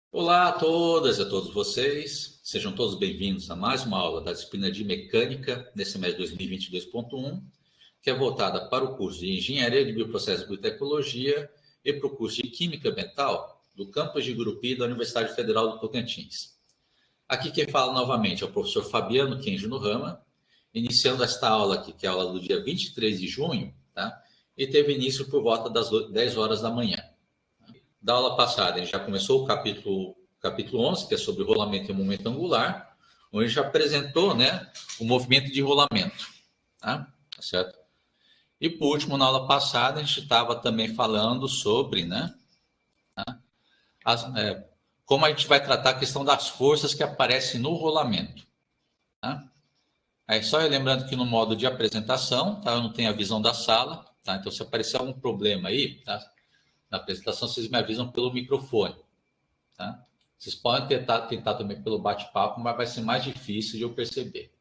Olá a todas e a todos vocês, sejam todos bem-vindos a mais uma aula da disciplina de Mecânica nesse semestre 2022.1, que é voltada para o curso de Engenharia de Bioprocessos e Biotecnologia e para o curso de Química Ambiental do campus de Gurupi da Universidade Federal do Tocantins. Aqui quem fala novamente é o professor Fabiano Kenji Nohama, iniciando esta aula aqui, que é a aula do dia 23 de junho, tá? E teve início por volta das 10 horas da manhã. Da aula passada, a gente já começou o capítulo 11, que é sobre rolamento e momento angular, onde a gente já apresentou, né, o movimento de rolamento, tá? Certo? E por último, na aula passada, a gente estava também falando sobre, né, as, como a gente vai tratar a questão das forças que aparecem no rolamento, tá? Aí só lembrando que no modo de apresentação, tá, eu não tenho a visão da sala, tá? Então se aparecer algum problema aí, tá, na apresentação, vocês me avisam pelo microfone. Tá? Vocês podem tentar também pelo bate-papo, mas vai ser mais difícil de eu perceber.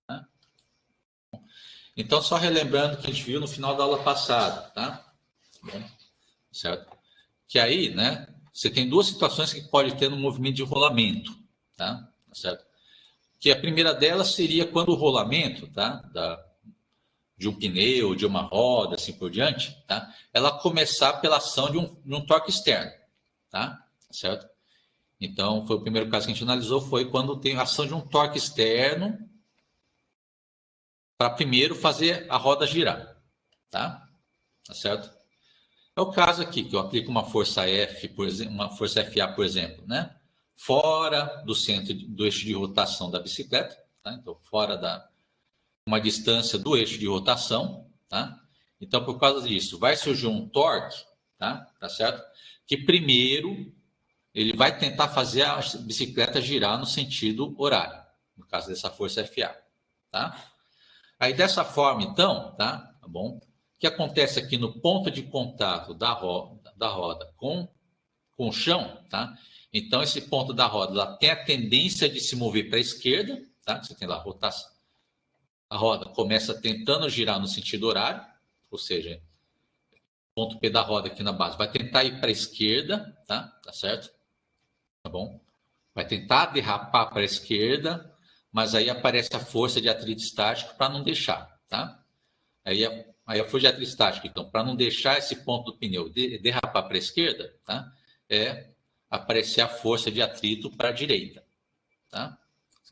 Tá? Então, só relembrando o que a gente viu no final da aula passada, tá? Bom, certo? Que aí, né, você tem duas situações que pode ter no movimento de rolamento, tá? Certo? Que a primeira delas seria quando o rolamento, tá? De um pneu, de uma roda, assim por diante, tá? Ela começar pela ação de um torque externo, tá? Certo? Então, foi o primeiro caso que a gente analisou, foi quando tem a ação de um torque externo para primeiro fazer a roda girar, tá? Tá certo? É o caso aqui, que eu aplico uma força F, por exemplo, uma força FA, por exemplo, né? Fora do centro do eixo de rotação da bicicleta, tá? Então, fora da uma distância do eixo de rotação, tá? Então, por causa disso, vai surgir um torque, tá certo? Que primeiro ele vai tentar fazer a bicicleta girar no sentido horário, no caso dessa força FA, tá? Aí dessa forma, então, tá bom? O que acontece aqui no ponto de contato da roda com o chão, tá? Então esse ponto da roda ela tem a tendência de se mover para a esquerda, tá? Você tem lá a rotação. A roda começa tentando girar no sentido horário, ou seja, o ponto P da roda aqui na base vai tentar ir para a esquerda, tá certo? Tá bom? Vai tentar derrapar para a esquerda, mas aí aparece a força de atrito estático para não deixar, tá? Aí a força de atrito estático, então, para não deixar esse ponto do pneu derrapar para a esquerda, tá? É aparecer a força de atrito para a direita, tá?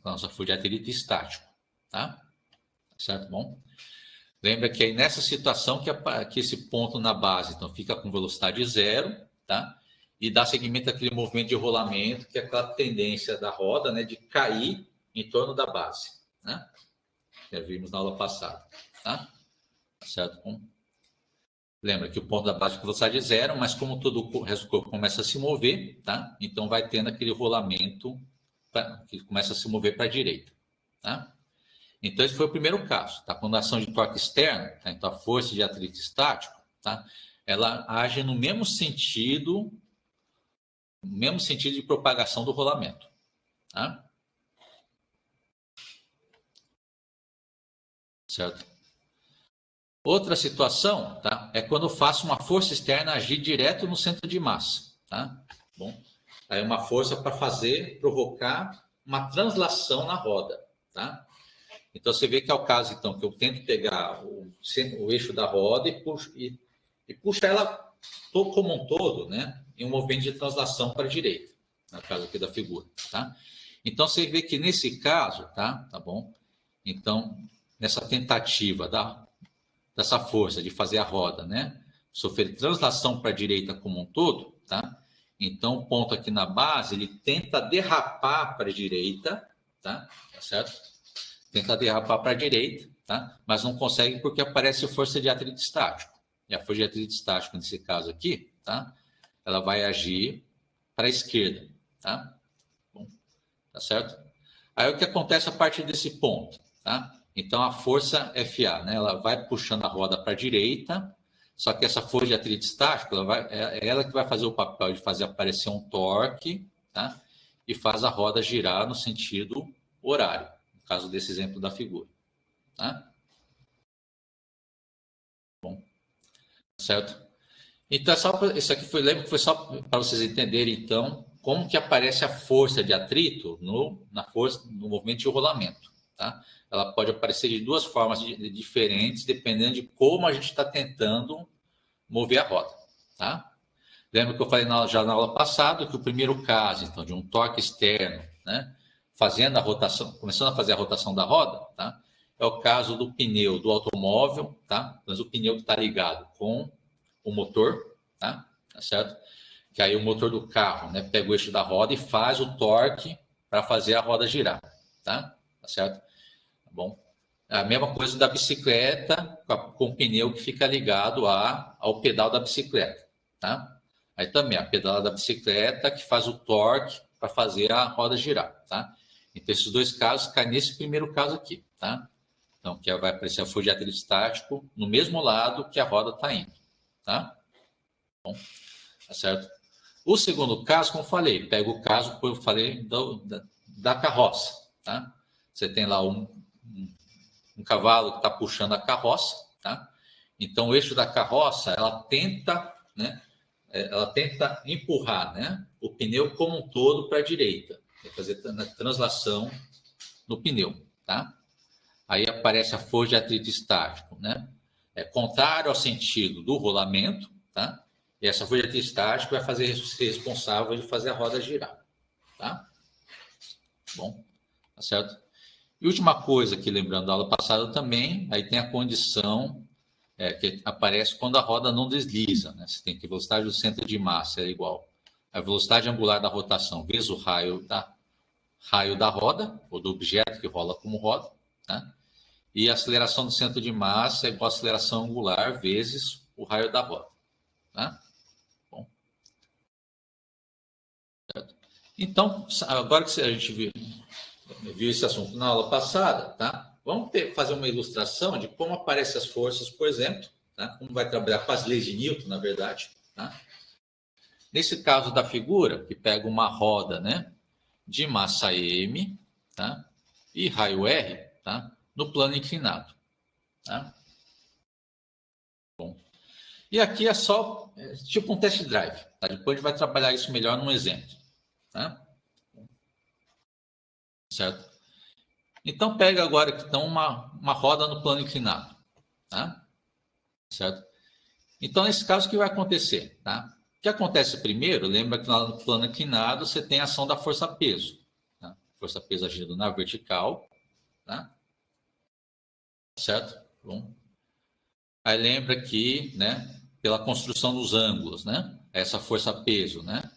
A nossa força de atrito estático, tá? Certo? Bom, lembra que aí nessa situação que esse ponto na base, então, fica com velocidade zero, tá? E dá seguimento àquele movimento de rolamento, que é aquela tendência da roda, né, de cair em torno da base, né? Já vimos na aula passada, tá? Certo? Bom, lembra que o ponto da base de velocidade é zero, mas como todo o resto do corpo começa a se mover, tá? Então vai tendo aquele rolamento que começa a se mover para a direita, tá? Então esse foi o primeiro caso, tá? Quando a ação de torque externo, tá? Então a força de atrito estático, tá? Ela age no mesmo sentido de propagação do rolamento, tá? Certo? Outra situação, tá? É quando eu faço uma força externa agir direto no centro de massa, tá? Bom, aí uma força para provocar uma translação na roda, tá? Então você vê que é o caso então que eu tento pegar o eixo da roda e puxar ela como um todo, né? Em um movimento de translação para a direita, no caso aqui da figura, tá? Então você vê que nesse caso, tá bom? Então nessa tentativa dessa força de fazer a roda, né? Sofrer translação para a direita como um todo, tá? Então, o ponto aqui na base, ele tenta derrapar para a direita, tá? Tá certo? Tenta derrapar para a direita, tá? Mas não consegue porque aparece força de atrito estático. E a força de atrito estático, nesse caso aqui, tá? Ela vai agir para a esquerda, tá? Bom, tá certo? Aí o que acontece a partir desse ponto, tá? Então a força FA, né, ela vai puxando a roda para a direita, só que essa força de atrito estático, é ela que vai fazer o papel de fazer aparecer um torque, tá? E faz a roda girar no sentido horário, no caso desse exemplo da figura, tá? Bom, certo? Então, isso aqui lembra que foi só para vocês entenderem, então, como que aparece a força de atrito no movimento de rolamento, tá? Ela pode aparecer de duas formas diferentes, dependendo de como a gente está tentando mover a roda, tá? Lembra que eu falei já na aula passada que o primeiro caso, então, de um torque externo, né, fazendo a rotação, começando a fazer a rotação da roda, tá? É o caso do pneu do automóvel, tá? Mas o pneu que está ligado com o motor, tá? Tá certo? Que aí o motor do carro, né, pega o eixo da roda e faz o torque para fazer a roda girar, tá? Tá certo? Tá bom? A mesma coisa da bicicleta com o pneu que fica ligado ao pedal da bicicleta, tá? Aí também a pedala da bicicleta que faz o torque para fazer a roda girar, tá? Então esses dois casos caem nesse primeiro caso aqui, tá? Então que vai aparecer a força de atrito estático no mesmo lado que a roda está indo, tá? Bom, tá certo? O segundo caso, como eu falei, pega o caso que eu falei da carroça, tá? Você tem lá um cavalo que está puxando a carroça, tá? Então o eixo da carroça, ela tenta, né? Ela tenta empurrar, né, o pneu como um todo para a direita, fazer a translação no pneu, tá? Aí aparece a força de atrito estático, né? É contrário ao sentido do rolamento, tá? E essa força de atrito estático vai ser responsável de fazer a roda girar, tá? Bom, tá certo? E última coisa que, lembrando da aula passada também, aí tem a condição que aparece quando a roda não desliza, né? Você tem que a velocidade do centro de massa é igual à velocidade angular da rotação vezes o raio da roda, ou do objeto que rola como roda, tá? E a aceleração do centro de massa é igual à aceleração angular vezes o raio da roda, tá? Bom. Certo? Então, agora que a gente viu esse assunto na aula passada, tá? Vamos fazer uma ilustração de como aparecem as forças, por exemplo, tá? Como vai trabalhar com as leis de Newton, na verdade, tá? Nesse caso da figura, que pega uma roda, né, de massa M, tá? E raio R, tá? No plano inclinado, tá? Bom. E aqui é só tipo um test drive, tá? Depois a gente vai trabalhar isso melhor num exemplo, tá? Certo? Então pega agora que estão uma roda no plano inclinado, tá? Certo? Então nesse caso o que vai acontecer, tá? O que acontece primeiro, lembra que lá no plano inclinado você tem a ação da força-peso, tá? Força-peso agindo na vertical, tá? Certo? Bom. Aí lembra que, né, pela construção dos ângulos, né? Essa força-peso, né?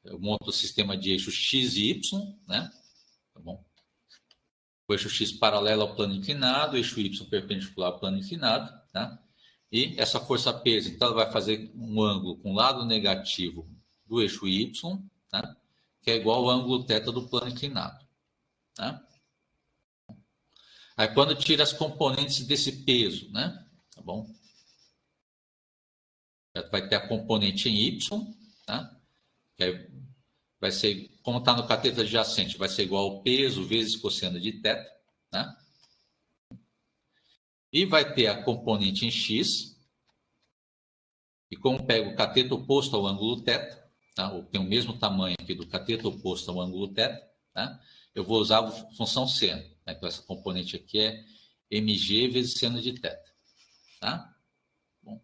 Eu monto o sistema de eixo x e y, né? Tá bom? O eixo x paralelo ao plano inclinado, o eixo y perpendicular ao plano inclinado, tá? E essa força-peso, então, ela vai fazer um ângulo com o lado negativo do eixo y, tá? Que é igual ao ângulo θ do plano inclinado, tá? Aí, quando tira as componentes desse peso, né? Tá bom? Vai ter a componente em y, tá? Que aí vai ser, como está no cateto adjacente, vai ser igual ao peso vezes cosseno de θ, tá? E vai ter a componente em x, e como pega o cateto oposto ao ângulo θ, tá? Ou tem o mesmo tamanho aqui do cateto oposto ao ângulo θ, tá? Eu vou usar a função seno, né? Então essa componente aqui é mg vezes seno de θ, tá? Bom.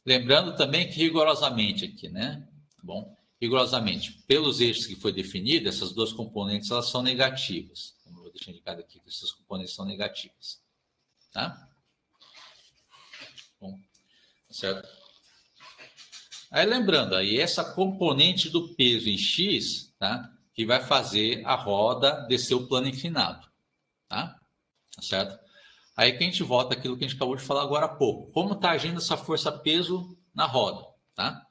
Lembrando também que rigorosamente aqui, né? Bom, rigorosamente, pelos eixos que foi definido, essas duas componentes elas são negativas. Como eu vou deixar indicado aqui que essas componentes são negativas, tá? Bom, certo? Aí lembrando, aí essa componente do peso em x, tá? Que vai fazer a roda descer o plano inclinado, tá? Certo? Aí que a gente volta àquilo que a gente acabou de falar agora há pouco. Como está agindo essa força-peso na roda, tá?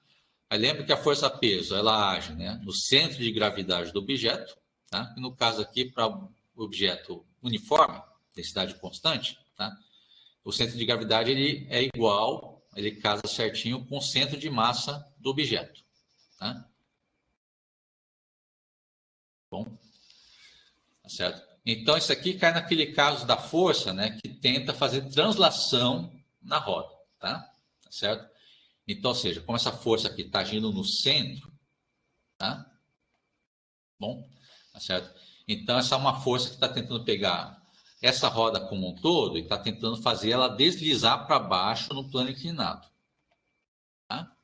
Aí lembra que a força-peso, ela age, né, no centro de gravidade do objeto, tá? E no caso aqui, para o objeto uniforme, densidade constante, tá? O centro de gravidade ele é igual, ele casa certinho com o centro de massa do objeto, tá? Bom, tá certo? Então, isso aqui cai naquele caso da força, né, que tenta fazer translação na roda, tá? Tá certo? Então, ou seja, como essa força aqui está agindo no centro, Tá? Bom, tá certo? Então, essa é uma força que está tentando pegar essa roda como um todo e está tentando fazer ela deslizar para baixo no plano inclinado. Tá?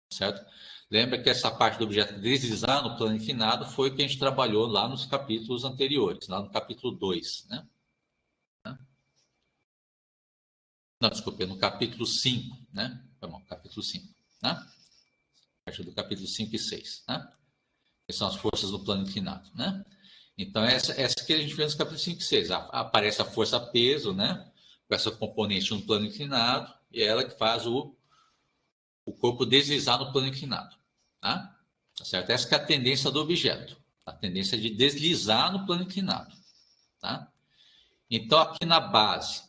Certo? Lembra que essa parte do objeto deslizar no plano inclinado foi o que a gente trabalhou lá nos capítulos anteriores, lá no capítulo 2, né? Não, desculpa, no capítulo 5, né? Bom, capítulo 5, né? Parte do capítulo 5 e 6, né? Que são as forças do plano inclinado, né? Então, essa que a gente vê nos capítulos 5 e 6. Aparece a força-peso, né? Com essa componente no plano inclinado, e é ela que faz o corpo deslizar no plano inclinado. Tá? Tá certo? Essa que é a tendência do objeto. A tendência de deslizar no plano inclinado. Tá? Então, aqui na base,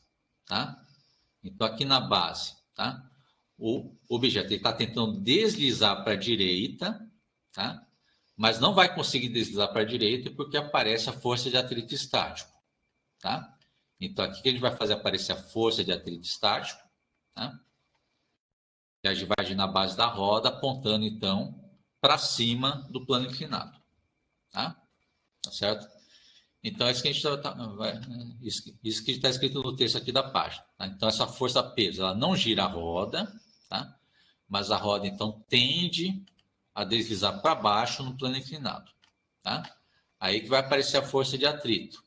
tá? Então, aqui na base, tá? O objeto está tentando deslizar para a direita, tá? Mas não vai conseguir deslizar para a direita porque aparece a força de atrito estático. Tá? Então, aqui que a gente vai fazer aparecer a força de atrito estático, tá? Que a gente vai agir na base da roda, apontando, então, para cima do plano inclinado. Tá? Tá certo? Então, é isso que a gente isso que está escrito no texto aqui da página. Tá? Então, essa força-peso, ela não gira a roda, tá? Mas a roda, então, tende a deslizar para baixo no plano inclinado. Tá? Aí que vai aparecer a força de atrito.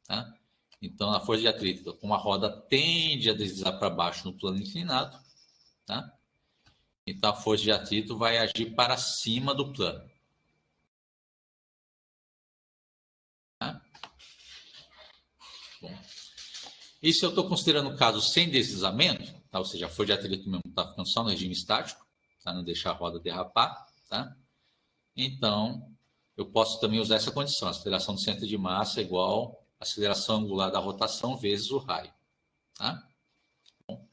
Tá? Então, a força de atrito, como a roda tende a deslizar para baixo no plano inclinado, tá? Então, a força de atrito vai agir para cima do plano. Tá? Bom, e se eu estou considerando o caso sem deslizamento, tá? Ou seja, a força de atrito mesmo está ficando só no regime estático, tá? Não deixar a roda derrapar, tá? Então, eu posso também usar essa condição, a aceleração do centro de massa é igual a aceleração angular da rotação vezes o raio. Tá? Bom,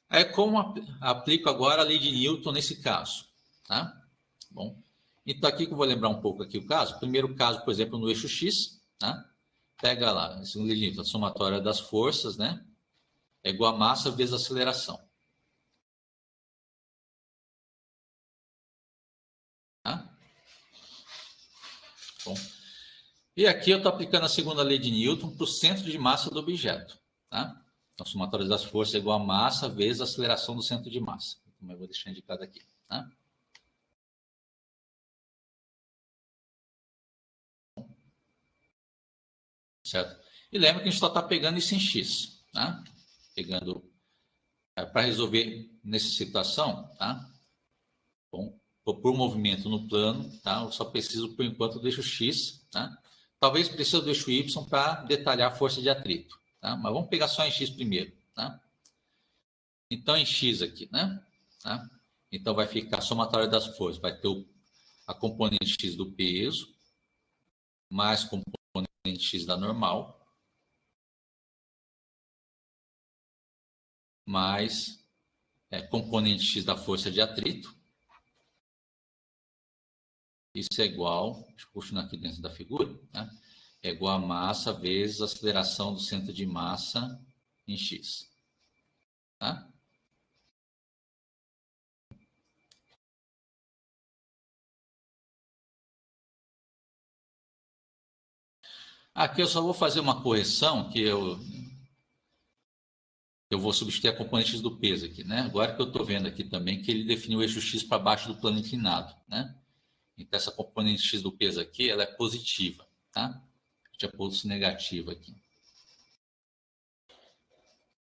aí, como aplico agora a lei de Newton nesse caso? Tá? Bom, então aqui que eu vou lembrar um pouco aqui o caso. Primeiro caso, por exemplo, no eixo X, tá? Pega lá, segundo lei de Newton, a somatória das forças, né? É igual a massa vezes a aceleração. Tá? Bom, e aqui eu estou aplicando a segunda lei de Newton para o centro de massa do objeto. Tá? Então, a somatória das forças é igual a massa vezes a aceleração do centro de massa. Então, eu vou deixar indicado aqui. Tá? Certo? E lembra que a gente só está pegando isso em X. Tá? Pegando para resolver nessa situação, tá? Bom, por movimento no plano, tá? Eu só preciso, por enquanto, do eixo X, tá? Talvez precise do eixo Y para detalhar a força de atrito, tá? Mas vamos pegar só em X primeiro, tá? Então, em X aqui, né? Tá? Então, vai ficar a somatória das forças, vai ter a componente X do peso, mais componente X da normal, mais componente X da força de atrito. Isso é igual, deixa eu continuar aqui dentro da figura, né? É igual a massa vezes a aceleração do centro de massa em x. Tá? Aqui eu só vou fazer uma correção que eu vou substituir a componente x do peso aqui, né? Agora que eu estou vendo aqui também que ele definiu o eixo x para baixo do plano inclinado, né? Então essa componente x do peso aqui, ela é positiva, tá? Eu tinha posto negativa aqui.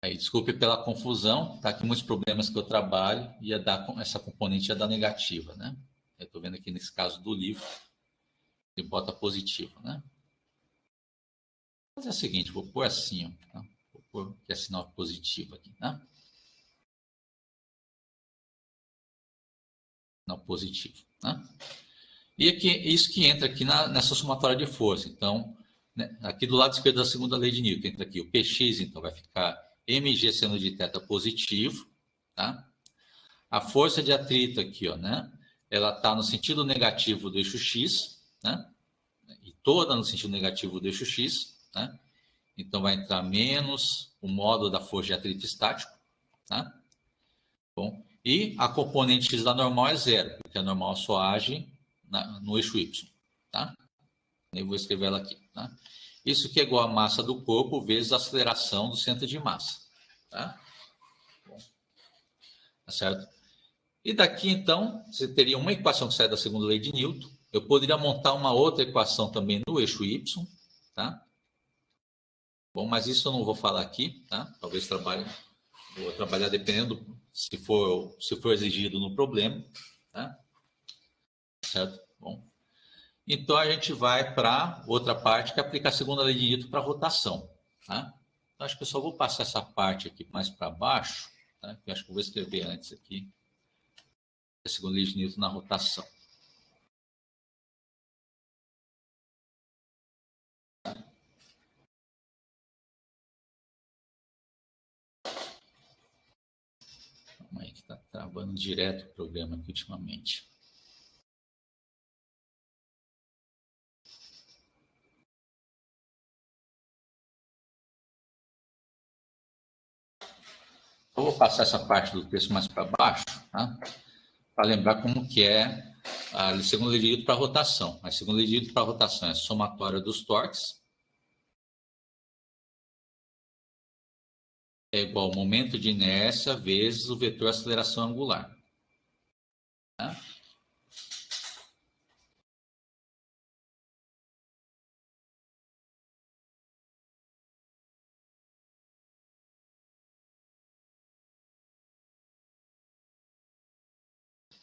Aí, desculpe pela confusão, tá? Aqui muitos problemas que eu trabalho, ia dar, essa componente ia dar negativa, né? Eu estou vendo aqui nesse caso do livro, ele bota positivo, né? Vou fazer o seguinte, vou pôr assim, ó, tá? Vou pôr que é sinal positivo aqui, tá? Sinal positivo, tá? E aqui, isso que entra aqui nessa somatória de força. Então, né, aqui do lado esquerdo da segunda lei de Newton, entra aqui o Px, então vai ficar mg seno de θ positivo, tá? A força de atrito aqui, ó, né? Ela está no sentido negativo do eixo x, né? E toda no sentido negativo do eixo x, né? Então vai entrar menos o módulo da força de atrito estático, tá? Bom, e a componente x da normal é zero, porque a normal só age no eixo Y, tá? Eu vou escrever ela aqui, tá? Isso que é igual a massa do corpo vezes a aceleração do centro de massa, tá? Bom, tá certo? E daqui, então, você teria uma equação que sai da segunda lei de Newton. Eu poderia montar uma outra equação também no eixo Y, tá? Bom, mas isso eu não vou falar aqui, tá? Talvez vou trabalhar dependendo se for exigido no problema, tá? Certo? Bom, então a gente vai para outra parte que é aplicar a segunda lei de Newton para rotação, tá? Então, acho que eu só vou passar essa parte aqui mais para baixo, tá? Eu acho que eu vou escrever antes aqui a segunda lei de Newton na rotação. Calma aí, que está travando direto o programa aqui ultimamente. Eu vou passar essa parte do texto mais para baixo, tá? Para lembrar como que é a segunda lei de Newton para rotação. A segunda lei de Newton para rotação é a somatória dos torques é igual ao momento de inércia vezes o vetor aceleração angular. Tá?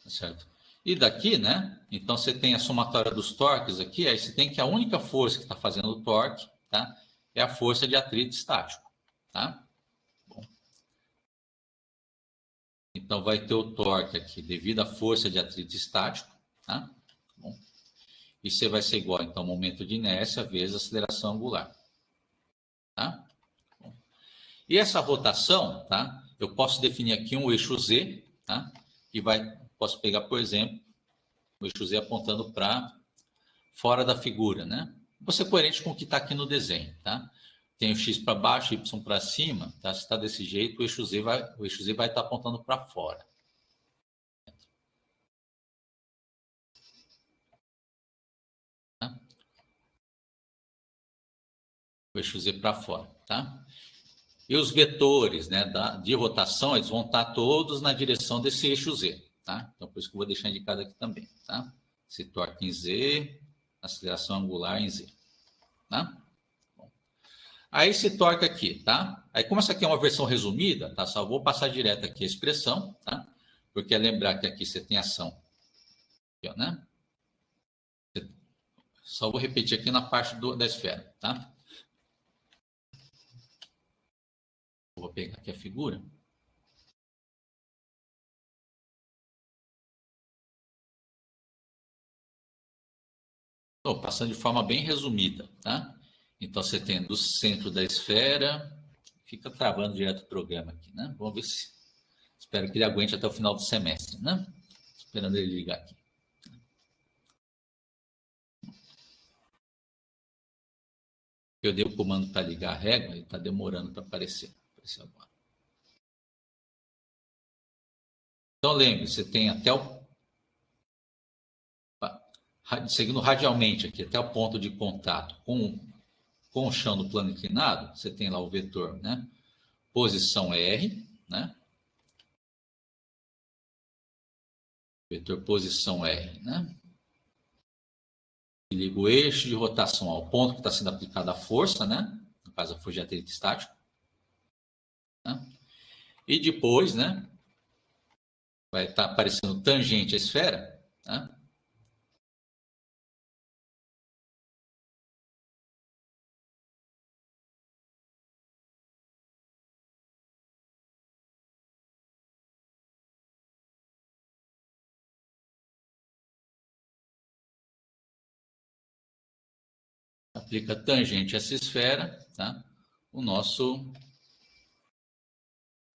Certo? E daqui, né? Então você tem a somatória dos torques aqui, aí você tem que a única força que está fazendo o torque, tá? É a força de atrito estático, tá? Bom. Então vai ter o torque aqui devido à força de atrito estático, tá? Bom. E você vai ser igual, então, momento de inércia vezes aceleração angular, tá? Bom. E essa rotação, tá? Eu posso definir aqui um eixo Z, tá? E posso pegar, por exemplo, o eixo Z apontando para fora da figura, né? Vou ser coerente com o que está aqui no desenho, tá? Tem o X para baixo, Y para cima, tá? Se está desse jeito, o eixo Z vai estar apontando para fora. Tá? O eixo Z para fora, tá? E os vetores, né, de rotação, eles vão estar todos na direção desse eixo Z, tá? Então, por isso que eu vou deixar indicado aqui também, tá? Esse torque em Z, aceleração angular em Z, tá? Bom. Aí esse torque aqui, tá? Aí como essa aqui é uma versão resumida, tá? Só vou passar direto aqui a expressão, tá? Porque é lembrar que aqui você tem ação, aqui, ó, né? Só vou repetir aqui na parte da esfera, tá? Vou pegar aqui a figura. Estou passando de forma bem resumida, tá? Então, você tem do centro da esfera, fica travando direto o programa aqui, né? Vamos ver se... Espero que ele aguente até o final do semestre, né? Esperando ele ligar aqui. Eu dei o comando para ligar a régua, ele está demorando para aparecer. Apareceu agora. Então, lembre, você tem até o... Seguindo radialmente aqui, até o ponto de contato com o chão do plano inclinado, você tem lá o vetor, né? Posição R, né? Vetor posição R, né? E liga o eixo de rotação ao ponto que está sendo aplicada a força, né? No caso, a força de atrito estático. Né? E depois, né? Vai estar aparecendo tangente à esfera, né? Aplica tangente a essa esfera, tá? A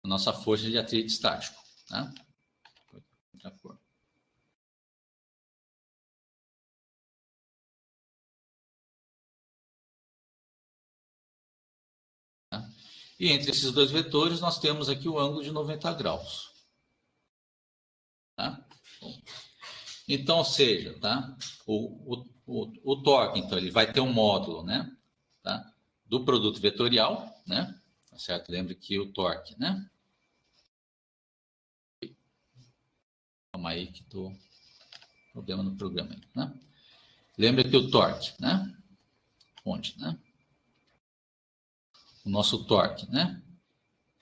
nossa força de atrito estático, tá? Outra cor. Tá? E entre esses dois vetores, nós temos aqui o ângulo de 90 graus. Tá? Bom. Então, ou seja, tá? O torque, então, ele vai ter um módulo, né? Tá? Do produto vetorial, né? Tá certo? Lembre que o torque, né? Calma aí que tô problema no programa aí, né? Lembra que o torque, né? Onde, né? O nosso torque, né?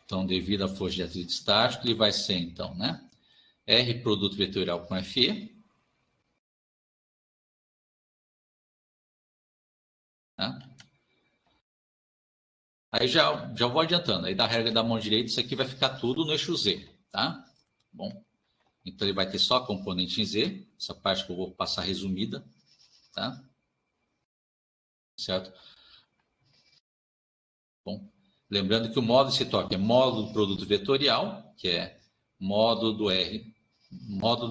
Então, devido à força de atrito estático, ele vai ser, então, né? R produto vetorial com FE. Tá? Aí já vou adiantando. Aí da regra da mão direita, isso aqui vai ficar tudo no eixo Z. Tá? Bom, então ele vai ter só componente em Z. Essa parte que eu vou passar resumida. Tá? Certo? Bom, lembrando que o módulo desse torque é módulo do produto vetorial, que é módulo do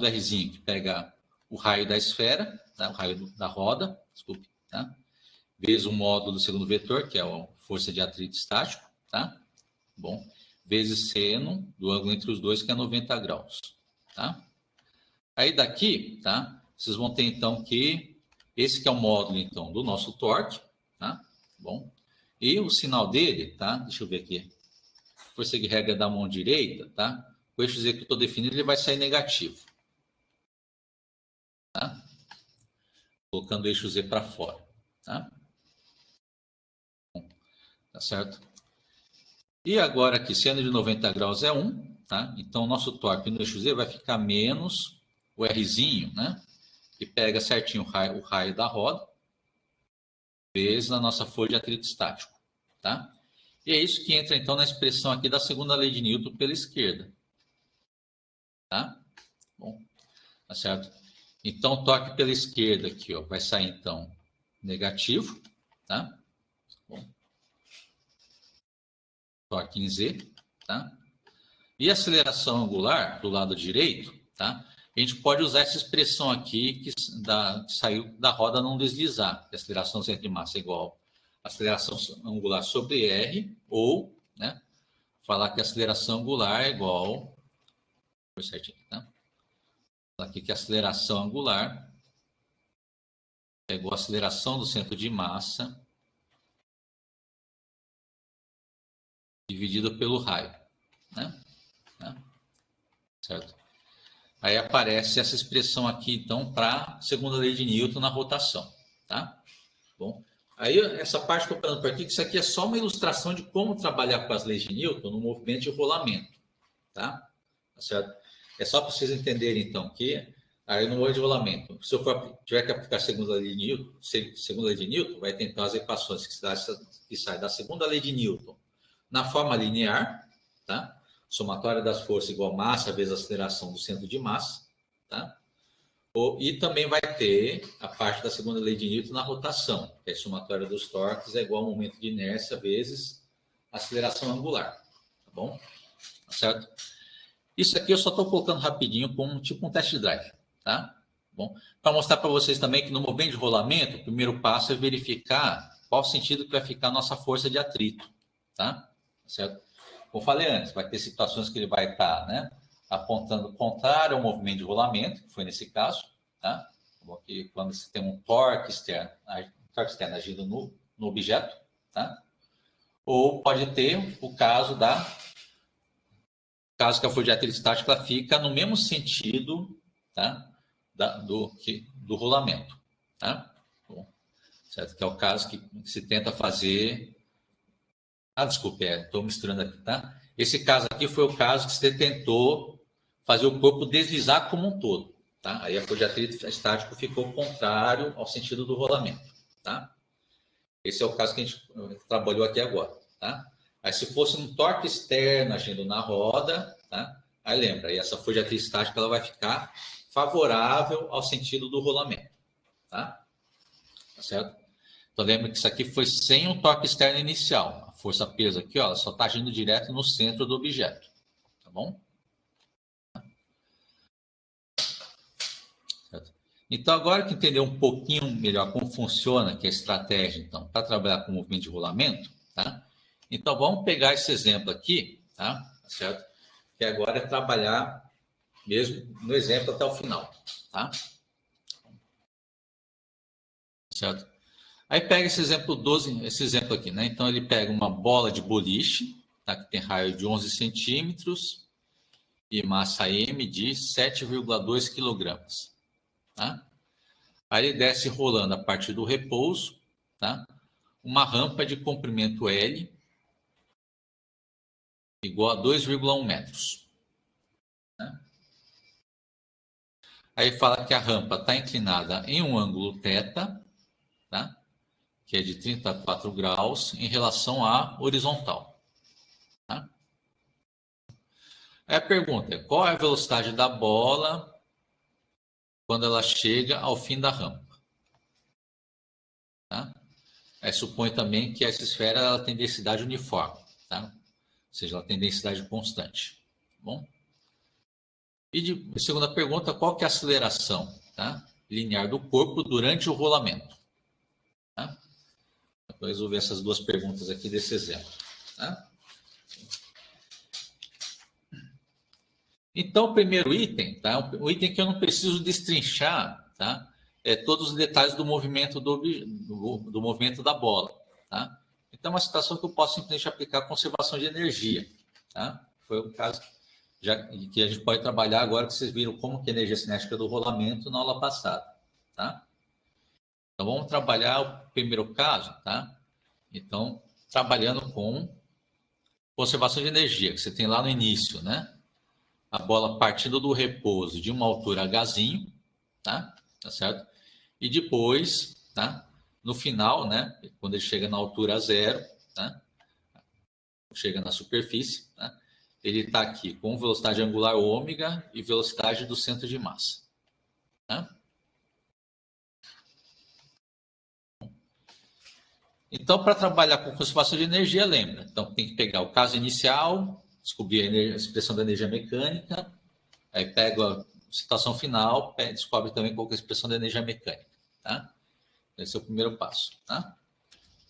Rzinho, que pega o raio da esfera, tá? O raio da roda, desculpe, tá? Vezes o módulo do segundo vetor, que é a força de atrito estático, tá? Bom, vezes seno do ângulo entre os dois, que é 90 graus, tá? Aí daqui, tá? Vocês vão ter, então, que esse que é o módulo, então, do nosso torque, tá? Bom, e o sinal dele, tá? Deixa eu ver aqui. Força de regra da mão direita, tá? O eixo Z que eu estou definindo, ele vai sair negativo. Tá? Colocando o eixo Z para fora. Tá? Tá certo? E agora aqui, seno de 90 graus é 1, tá? Então o nosso torque no eixo Z vai ficar menos o Rzinho, né? Que pega certinho o raio da roda, vezes a nossa força de atrito estático, tá? E é isso que entra então na expressão aqui da segunda lei de Newton pela esquerda. Tá? Bom, tá certo? Então o torque pela esquerda aqui, ó, vai sair então negativo, tá? Bom, torque em Z, tá? E a aceleração angular do lado direito, tá? A gente pode usar essa expressão aqui que saiu da roda não deslizar, que a aceleração do centro de massa é igual a aceleração angular sobre R, ou, né, falar que a aceleração angular é igual, foi certinho, tá? Falar aqui que a aceleração angular é igual a aceleração do centro de massa dividido pelo raio, né? Certo? Aí aparece essa expressão aqui, então, para a segunda lei de Newton na rotação, tá? Bom, aí essa parte que eu estou falando por aqui, que isso aqui é só uma ilustração de como trabalhar com as leis de Newton no movimento de rolamento, tá? Tá certo? É só para vocês entenderem, então, que aí no movimento de rolamento, se eu tiver que aplicar a segunda lei de Newton, vai ter então as equações que saem da segunda lei de Newton na forma linear, tá? Somatória das forças igual massa vezes a aceleração do centro de massa, tá? E também vai ter a parte da segunda lei de Newton na rotação, que é a somatória dos torques é igual ao momento de inércia vezes a aceleração angular, tá bom? Tá certo? Isso aqui eu só estou colocando rapidinho como tipo um test drive, tá? Bom, para mostrar para vocês também que no movimento de rolamento, o primeiro passo é verificar qual sentido que vai ficar a nossa força de atrito, tá? Certo? Como eu falei antes, vai ter situações que ele vai estar, né, apontando contrário ao movimento de rolamento, que foi nesse caso, tá? Aqui, quando você tem um torque externo agindo no objeto, tá? Ou pode ter o caso que a força de atrito estático ela fica no mesmo sentido, tá? Do rolamento, tá? Bom, certo? Que é o caso que se tenta fazer. Desculpe, estou misturando aqui, tá? Esse caso aqui foi o caso que você tentou fazer o corpo deslizar como um todo, tá? Aí a força de atrito estático ficou contrário ao sentido do rolamento, tá? Esse é o caso que a gente trabalhou aqui agora, tá? Aí se fosse um torque externo agindo na roda, tá? Aí lembra, aí essa força de atrito estático ela vai ficar favorável ao sentido do rolamento, tá? Tá certo? Então lembra que isso aqui foi sem um torque externo inicial. A força peso aqui, ó, ela só está agindo direto no centro do objeto. Tá bom? Certo? Então agora que entendeu um pouquinho melhor como funciona que é a estratégia, então, para trabalhar com o movimento de rolamento, tá? Então vamos pegar esse exemplo aqui, tá? Certo? Que agora é trabalhar mesmo no exemplo até o final, tá? certo? Aí pega esse exemplo 12, esse exemplo aqui, né? Então ele pega uma bola de boliche, tá? Que tem raio de 11 centímetros e massa M de 7,2 quilogramas, tá? Aí ele desce rolando a partir do repouso, tá? Uma rampa de comprimento L igual a 2,1 metros. Né? Aí fala que a rampa está inclinada em um ângulo θ, tá? Que é de 34 graus em relação à horizontal. Tá? Aí a pergunta é, qual é a velocidade da bola quando ela chega ao fim da rampa? Tá? Aí supõe também que essa esfera ela tem densidade uniforme, tá? Ou seja, ela tem densidade constante. Tá bom? E de segunda pergunta, qual que é a aceleração, tá? Linear do corpo durante o rolamento? Tá? Vou resolver essas duas perguntas aqui desse exemplo. Tá? Então, o primeiro item, tá? O item que eu não preciso destrinchar, tá? É todos os detalhes do movimento do movimento da bola, tá? Então, é uma situação que eu posso simplesmente aplicar conservação de energia, tá? Foi o caso já, que a gente pode trabalhar agora que vocês viram como que a energia cinética do rolamento na aula passada, tá? Então, vamos trabalhar o primeiro caso, tá? Então, trabalhando com conservação de energia, que você tem lá no início, né? A bola partindo do repouso de uma altura Hzinho, tá? Tá certo? E depois, tá? No final, né? Quando ele chega na altura zero, tá? Chega na superfície, tá? Ele está aqui com velocidade angular ômega e velocidade do centro de massa, tá? Então, para trabalhar com conservação de energia, lembra? Então, tem que pegar o caso inicial, descobrir a expressão da energia mecânica, aí pega a situação final, descobre também qual é a expressão da energia mecânica, tá? Esse é o primeiro passo, tá?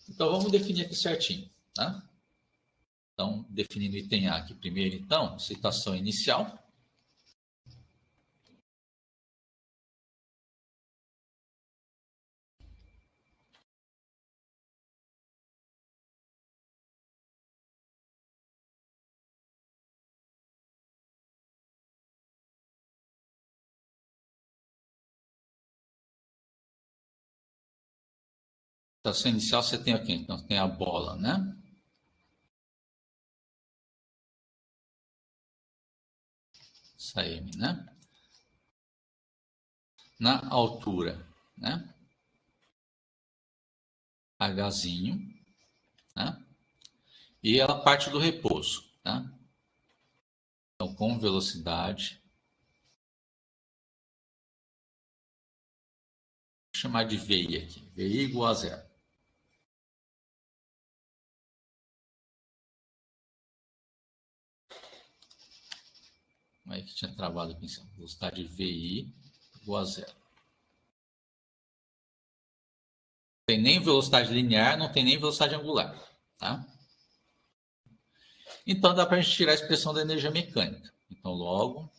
Então, vamos definir aqui certinho, tá? Então, definindo o item A aqui primeiro, então, situação inicial. Situação inicial você tem aqui, então tem a bola, né? Essa M, né? Na altura, né? Hzinho, né? E ela parte do repouso, tá? Então, com velocidade, vou chamar de VI aqui, VI igual a zero. Aí que tinha travado aqui em cima. Velocidade VI igual a zero. Não tem nem velocidade linear, não tem nem velocidade angular, tá? Então, dá para a gente tirar a expressão da energia mecânica. Então, logo,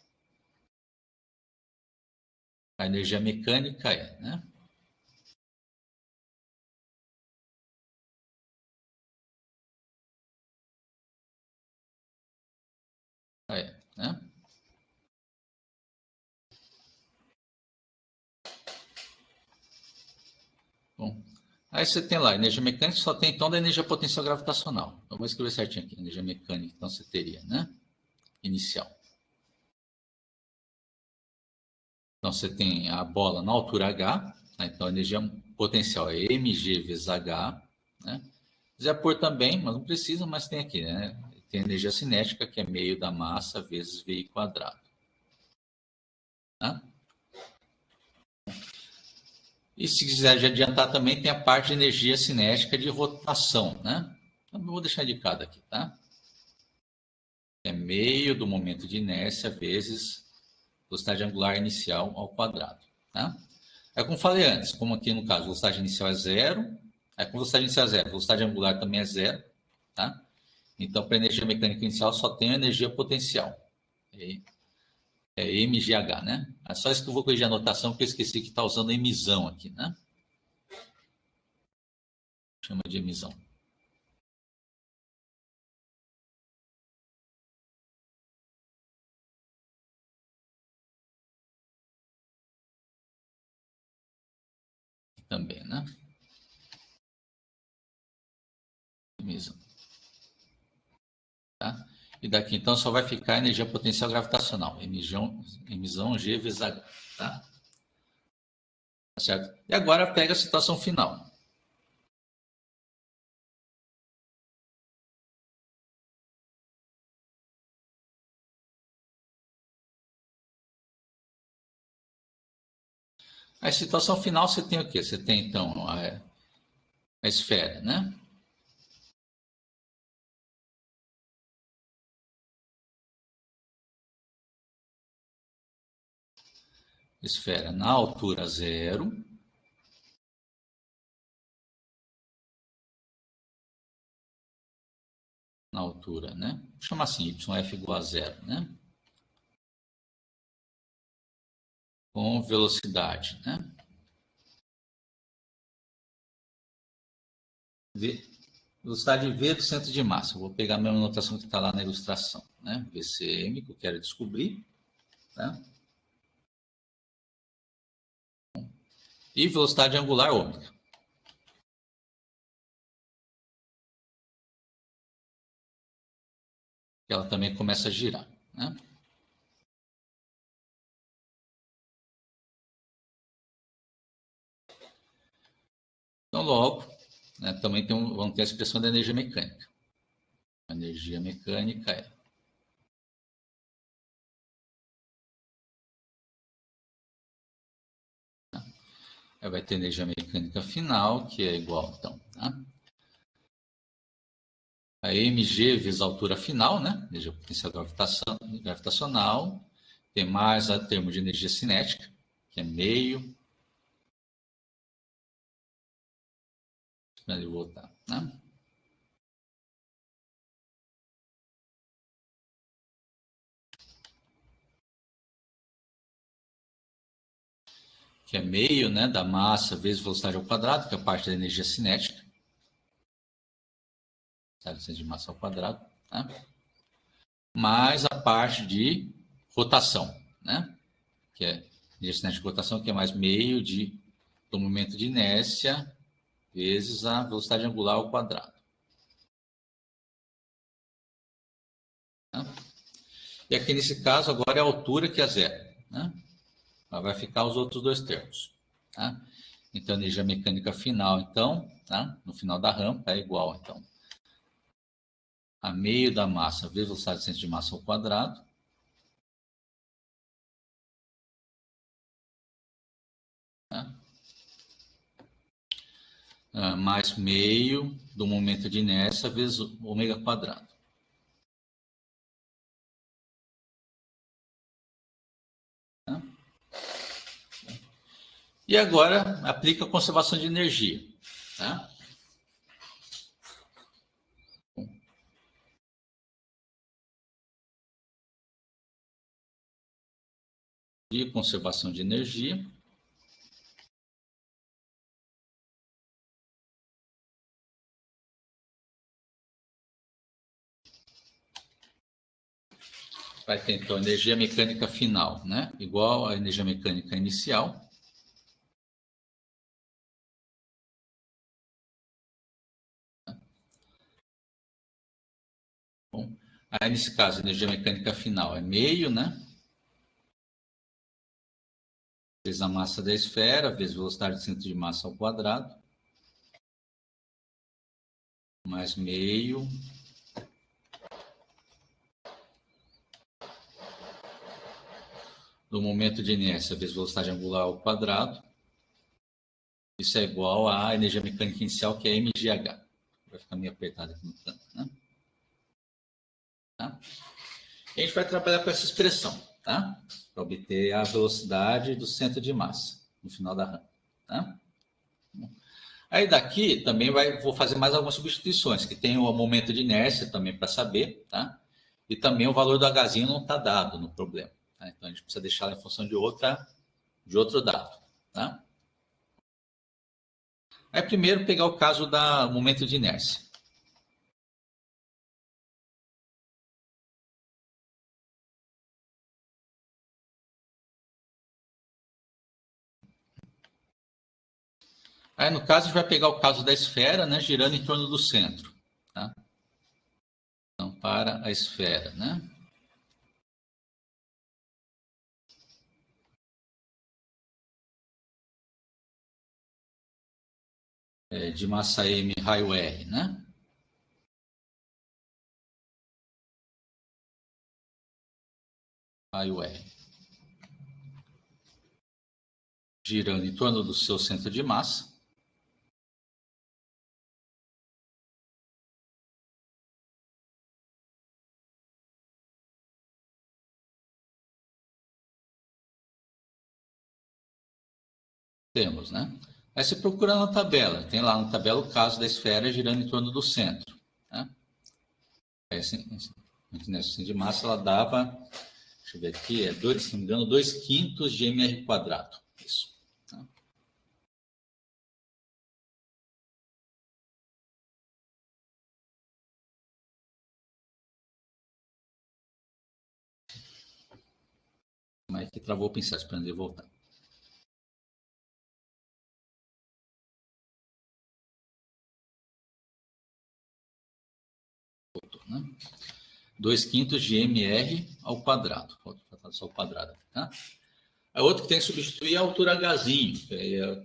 a energia mecânica é, né? É, né? Bom, aí você tem lá, energia mecânica, só tem então da energia potencial gravitacional. Então, vou escrever certinho aqui, energia mecânica, então você teria, né? Inicial. Então, você tem a bola na altura H, né? Então a energia potencial é mg vezes H, né? Quiser pôr também, mas não precisa, mas tem aqui, né? Tem a energia cinética, que é meio da massa vezes VI quadrado. Tá? E se quiser já adiantar também, tem a parte de energia cinética de rotação, né? Então, eu vou deixar indicado aqui, tá? É meio do momento de inércia vezes velocidade angular inicial ao quadrado, tá? É como falei antes, como aqui no caso, velocidade inicial é zero, com velocidade inicial é zero, velocidade angular também é zero, tá? Então, para energia mecânica inicial só tem a energia potencial. É MGH, né? É só isso que eu vou corrigir a anotação, porque eu esqueci que está usando emissão aqui, né? Chama de emissão. Também, né? Emissão. Tá? E daqui, então, só vai ficar a energia potencial gravitacional. Emissão G vezes H. Tá? Tá certo? E agora pega a situação final. A situação final você tem o quê? Você tem, então, a esfera, né? Esfera na altura zero. Na altura, né? Chama assim, YF igual a zero, né? Com velocidade, né? Velocidade V do centro de massa. Eu vou pegar a mesma notação que está lá na ilustração, né? VCM, que eu quero descobrir, tá? E velocidade angular ômega. Ela também começa a girar, né? Então, logo, né, também vamos ter a expressão da energia mecânica. A energia mecânica vai ter energia mecânica final, que é igual, então, tá? A mg vezes a altura final, né? Energia potencial gravitacional, tem mais a termo de energia cinética, que é meio. Para ele voltar, né? Que é meio, né, da massa vezes velocidade ao quadrado, que é a parte da energia cinética. De massa ao quadrado, tá? Mais a parte de rotação, né? Que é energia cinética de rotação, que é mais meio do momento de inércia vezes a velocidade angular ao quadrado. Tá? E aqui nesse caso agora é a altura que é zero, né? Vai ficar os outros dois termos, tá? Então, a energia mecânica final, então, tá? No final da rampa é igual, então, a meio da massa vezes velocidade de centro de massa ao quadrado, tá? Mais meio do momento de inércia vezes ômega quadrado. Tá? E agora aplica a conservação de energia, tá? De conservação de energia. Vai ter, então, energia mecânica final, né? Igual à energia mecânica inicial. Bom, aí, nesse caso, a energia mecânica final é meio, né? Vezes a massa da esfera, vezes a velocidade de centro de massa ao quadrado. Mais meio. Do momento de inércia vezes velocidade angular ao quadrado. Isso é igual à energia mecânica inicial, que é mgh. Vai ficar meio apertado aqui no canto, né? Tá? E a gente vai trabalhar com essa expressão, tá? Para obter a velocidade do centro de massa no final da rampa, tá? Aí daqui também vou fazer mais algumas substituições, que tem o momento de inércia também para saber, tá? E também o valor do Hzinho não está dado no problema, tá? Então a gente precisa deixar em função de outro dado, tá? Aí primeiro pegar o caso do momento de inércia. Aí no caso a gente vai pegar o caso da esfera, né, girando em torno do centro, tá? Então para a esfera, né? De massa M, raio R, né? Raio R. Girando em torno do seu centro de massa. Temos, né? Aí você procura na tabela. Tem lá na tabela o caso da esfera girando em torno do centro. Né? Aí, nesse de massa, ela dava, deixa eu ver aqui, se não me engano, 2/5 de mr². Isso. Tá? Mas que travou o pincel, esperando ele voltar. Voltou, né? 2/5 de mr². Vou tratar só o quadrado, tá? A outra que tem que substituir é a altura Hzinho,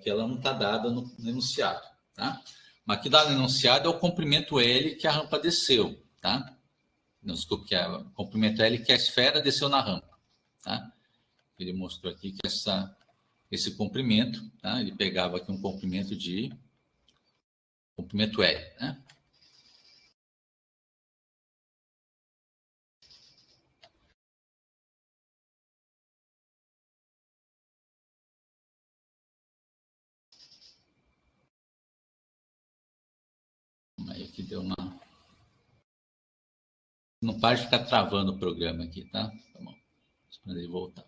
que ela não está dada no enunciado, tá? Mas que dá no enunciado é o comprimento L que a rampa desceu, tá? Não, desculpa, que é o comprimento L que a esfera desceu na rampa, tá? Ele mostrou aqui que esse comprimento, tá? Ele pegava aqui um comprimento L, né? Aí que deu uma... Não para de ficar travando o programa aqui, tá? Tá bom. Esperando ele voltar.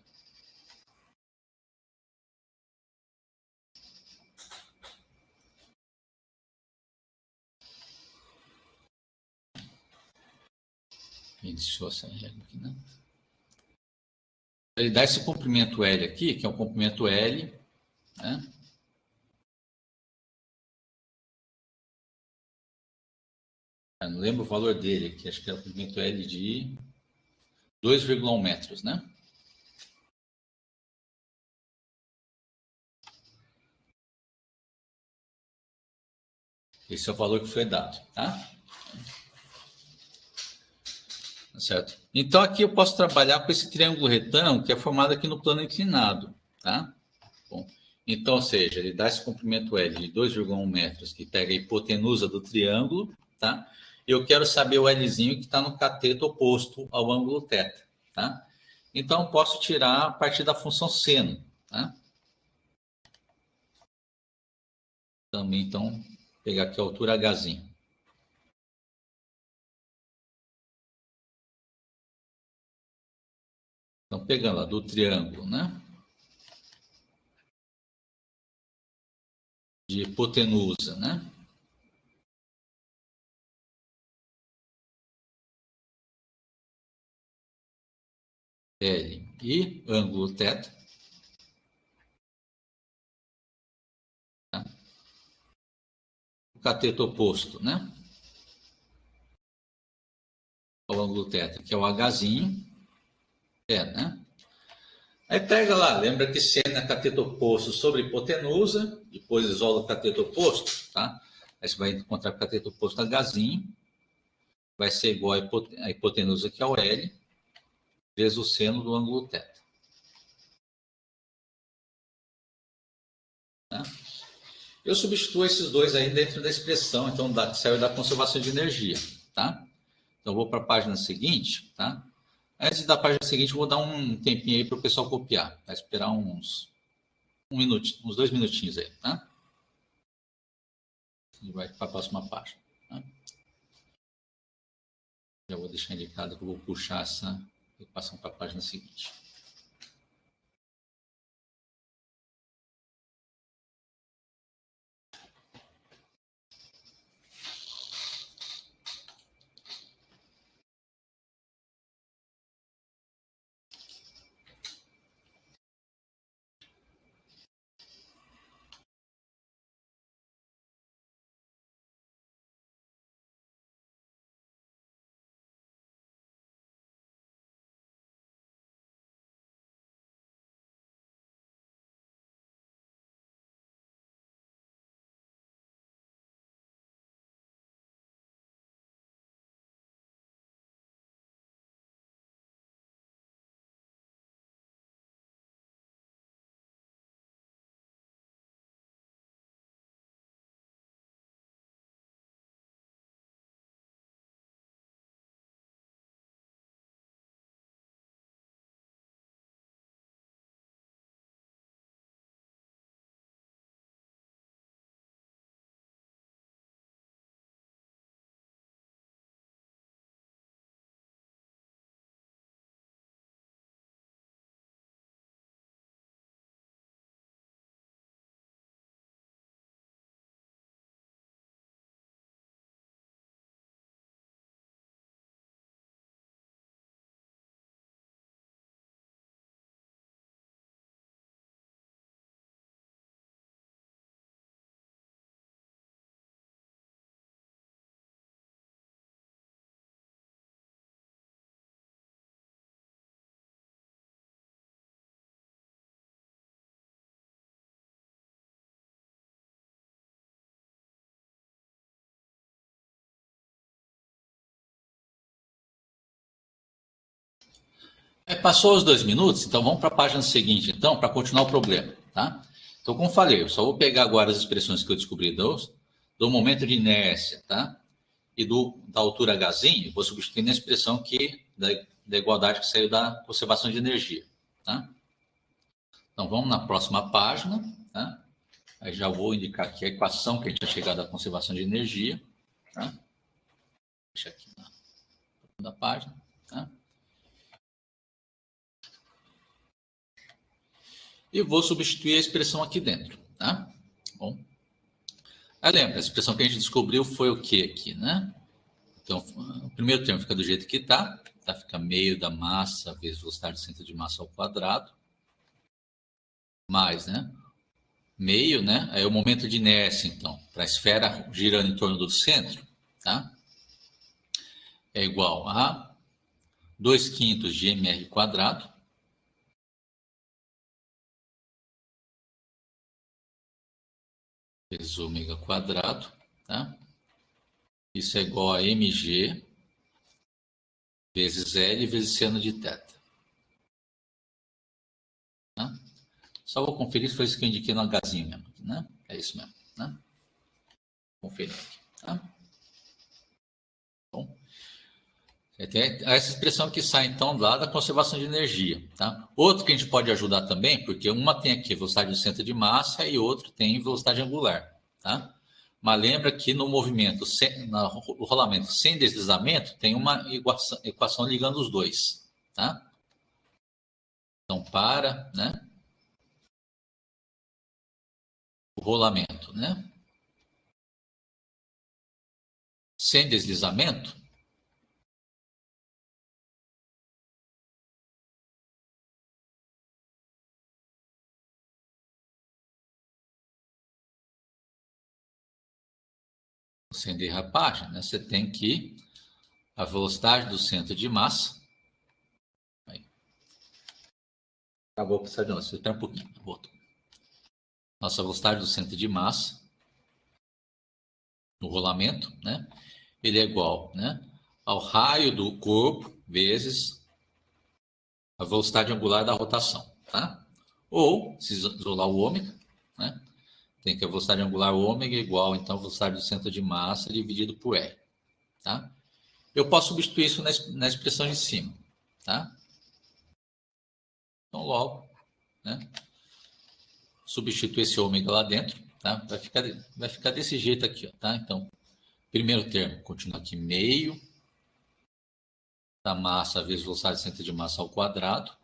Iniciou essa regra aqui, né? Ele dá esse comprimento L aqui, que é um comprimento L, né? Eu não lembro o valor dele aqui, acho que é o comprimento L de 2,1 metros, né? Esse é o valor que foi dado, tá? Certo? Então aqui eu posso trabalhar com esse triângulo retângulo que é formado aqui no plano inclinado, tá? Bom, então, ou seja, ele dá esse comprimento L de 2,1 metros que pega a hipotenusa do triângulo, tá? E eu quero saber o Lzinho que está no cateto oposto ao ângulo θ, tá? Então, posso tirar a partir da função seno, tá? Também, então, pegar aqui a altura Hzinho. Então, pegando lá do triângulo, né? De hipotenusa, né? L e ângulo θ. Tá? O cateto oposto, né? Ao ângulo θ, que é o Hzinho, né? Aí pega lá, lembra que seno é cateto oposto sobre hipotenusa, depois isola o cateto oposto, tá? Aí você vai encontrar o cateto oposto Hzinho, vai ser igual a hipotenusa que é o L, vezes o seno do ângulo θ. Tá? Eu substituo esses dois aí dentro da expressão, então serve da conservação de energia, tá? Então vou para a página seguinte, tá? Antes da página seguinte, eu vou dar um tempinho aí para o pessoal copiar. Vai esperar uns 2 minutinhos aí, tá? E vai para a próxima página. Tá? Já vou deixar indicado que eu vou puxar essa equação para a página seguinte. Passou os 2 minutos, então vamos para a página seguinte, então, para continuar o problema, tá? Então, como falei, eu só vou pegar agora as expressões que eu descobri do momento de inércia, tá? E da altura Hzinho, vou substituir na expressão da igualdade que saiu da conservação de energia, tá? Então, vamos na próxima página, tá? Aí já vou indicar aqui a equação que a gente tinha chegado à conservação de energia, tá? Deixa aqui na página, tá? E vou substituir a expressão aqui dentro, tá? Bom. Aí lembra, a expressão que a gente descobriu foi o que aqui, né? Então, o primeiro termo fica do jeito que está, tá? Fica meio da massa vezes velocidade do centro de massa ao quadrado, mais, né? Meio, né? Aí o momento de inércia, então, para a esfera girando em torno do centro, tá? É igual a 2/5 de mr quadrado vezes ômega quadrado, tá? Isso é igual a mg vezes L vezes seno de θ. Tá? Só vou conferir se foi isso que eu indiquei no Hzinho mesmo, né? É isso mesmo, né? Conferir aqui, tá? Bom, tem essa expressão que sai, então, lá da conservação de energia, tá? Outro que a gente pode ajudar também, porque uma tem aqui velocidade do centro de massa e outro tem velocidade angular, tá? Mas lembra que no movimento, no rolamento sem deslizamento, tem uma equação ligando os dois, tá? Então, para, né? O rolamento, né? Sem deslizamento, sem derrapagem, né? Você tem que a velocidade do centro de massa. Aí. Acabou precisando de novo, espera um pouquinho. Voltou. Nossa velocidade do centro de massa no rolamento, né? Ele é igual, né? Ao raio do corpo vezes a velocidade angular da rotação, tá? Ou, se isolar o ômega, né? Tem que a velocidade angular ômega é igual, então, a velocidade do centro de massa dividido por R, tá? Eu posso substituir isso na expressão de cima, tá? Então, logo, né? Substituir esse ômega lá dentro, tá? Vai ficar desse jeito aqui, ó, tá? Então, primeiro termo continua aqui meio da massa vezes velocidade do centro de massa ao quadrado,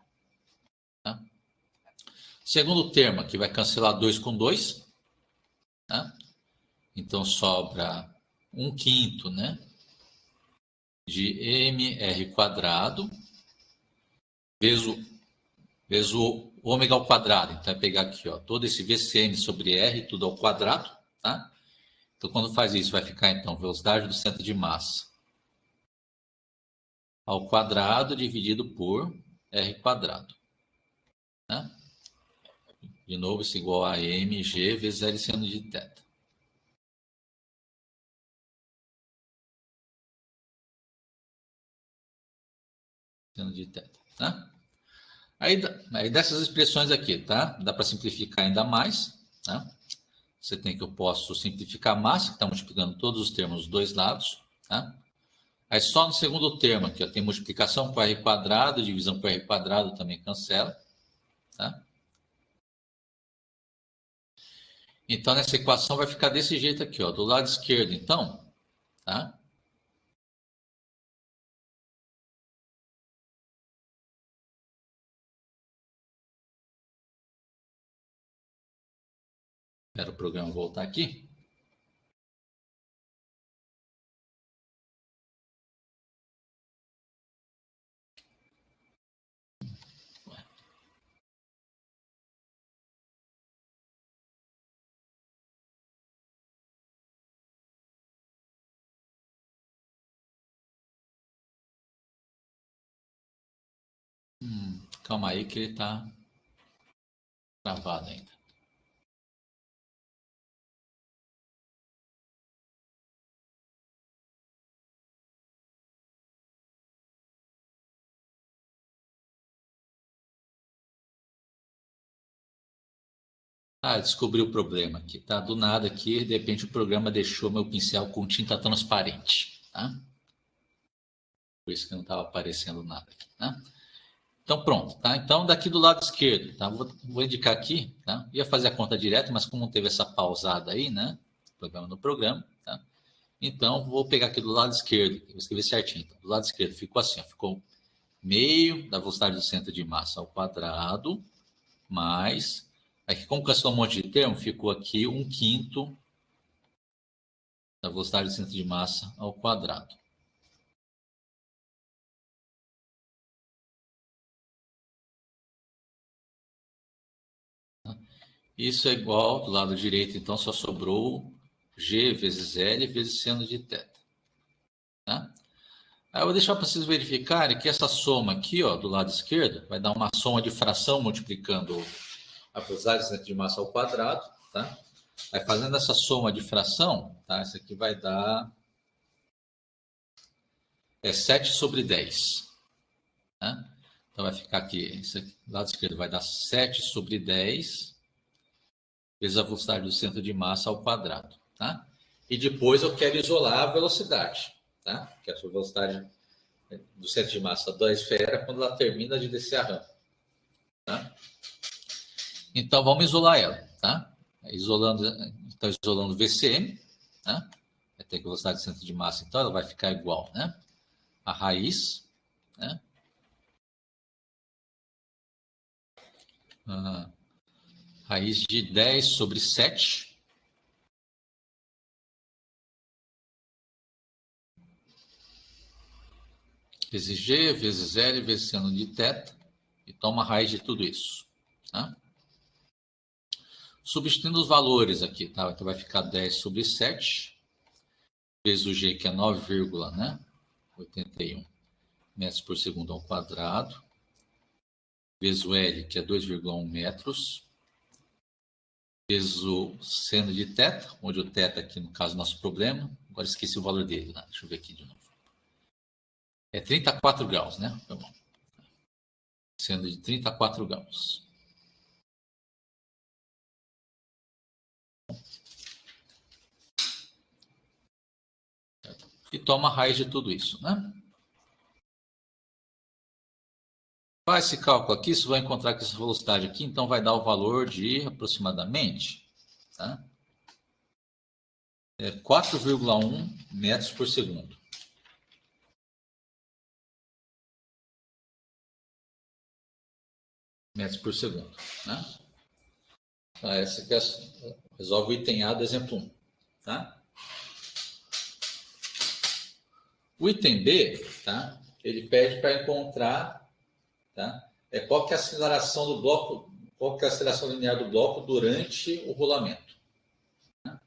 tá? Segundo termo aqui vai cancelar 2 com 2, tá? Então sobra 1/5, né? De mr quadrado vezes o ômega ao quadrado. Então, vai pegar aqui, ó, todo esse VCN sobre R, tudo ao quadrado, tá? Então, quando faz isso, vai ficar, então, velocidade do centro de massa ao quadrado dividido por R quadrado, né? De novo, isso é igual a mg vezes L seno de θ. Seno de θ, tá? Aí dessas expressões aqui, tá? Dá para simplificar ainda mais, tá? Você tem que eu posso simplificar a massa, que está multiplicando todos os termos dos dois lados, tá? Aí só no segundo termo aqui, ó, tem multiplicação por R quadrado, divisão por R quadrado também cancela, tá? Então, nessa equação vai ficar desse jeito aqui, ó. Do lado esquerdo, então, tá? Espera o programa voltar aqui. Calma aí que ele está travado ainda. Ah, descobri o problema aqui, tá? Do nada aqui, de repente o programa deixou meu pincel com tinta transparente, tá? Por isso que não estava aparecendo nada aqui, tá? Então pronto, tá? Então daqui do lado esquerdo, tá? Vou indicar aqui, tá? Ia fazer a conta direta, mas como teve essa pausada aí, né? Programa no programa, tá? Então vou pegar aqui do lado esquerdo, vou escrever certinho. Então, do lado esquerdo ficou assim, ó, ficou meio da velocidade do centro de massa ao quadrado, mais, aqui como caçou um monte de termo, ficou aqui 1/5 da velocidade do centro de massa ao quadrado. Isso é igual, do lado direito, então, só sobrou G vezes L vezes seno de θ. Tá? Aí eu vou deixar para vocês verificarem que essa soma aqui, ó, do lado esquerdo, vai dar uma soma de fração multiplicando a velocidade do centro de massa ao quadrado. Tá? Aí fazendo essa soma de fração, tá? Isso aqui vai dar 7/10. Tá? Então vai ficar aqui, esse aqui, do lado esquerdo vai dar 7/10 vezes a velocidade do centro de massa ao quadrado. Tá? E depois eu quero isolar a velocidade. Tá? Que é a velocidade do centro de massa da esfera quando ela termina de descer a rampa. Tá? Então vamos isolar ela. Tá? Então, isolando VCM, tá? Vai ter que a velocidade do centro de massa, então ela vai ficar igual, né? A raiz, né? A raiz de 10/7 vezes G, vezes L, vezes seno de θ, e toma a raiz de tudo isso. Tá? Substituindo os valores aqui, tá? Então vai ficar 10/7 vezes o G, que é 9,81 metros por segundo ao quadrado, vezes o L, que é 2,1 metros, vezes o seno de θ, onde o θ aqui, no caso, nosso problema, agora esqueci o valor dele, né? Deixa eu ver aqui de novo. É 34 graus, né? Tá bom. Sendo de 34 graus. E toma a raiz de tudo isso, né? Faz esse cálculo aqui, você vai encontrar que essa velocidade aqui, então vai dar o valor de aproximadamente, tá? 4,1 metros por segundo. Metros por segundo, né? Então, essa aqui resolve o item A do exemplo 1, tá? O item B, tá? Ele pede para encontrar, tá? Qual que é a aceleração do bloco, qual que é a aceleração linear do bloco durante o rolamento. Tá?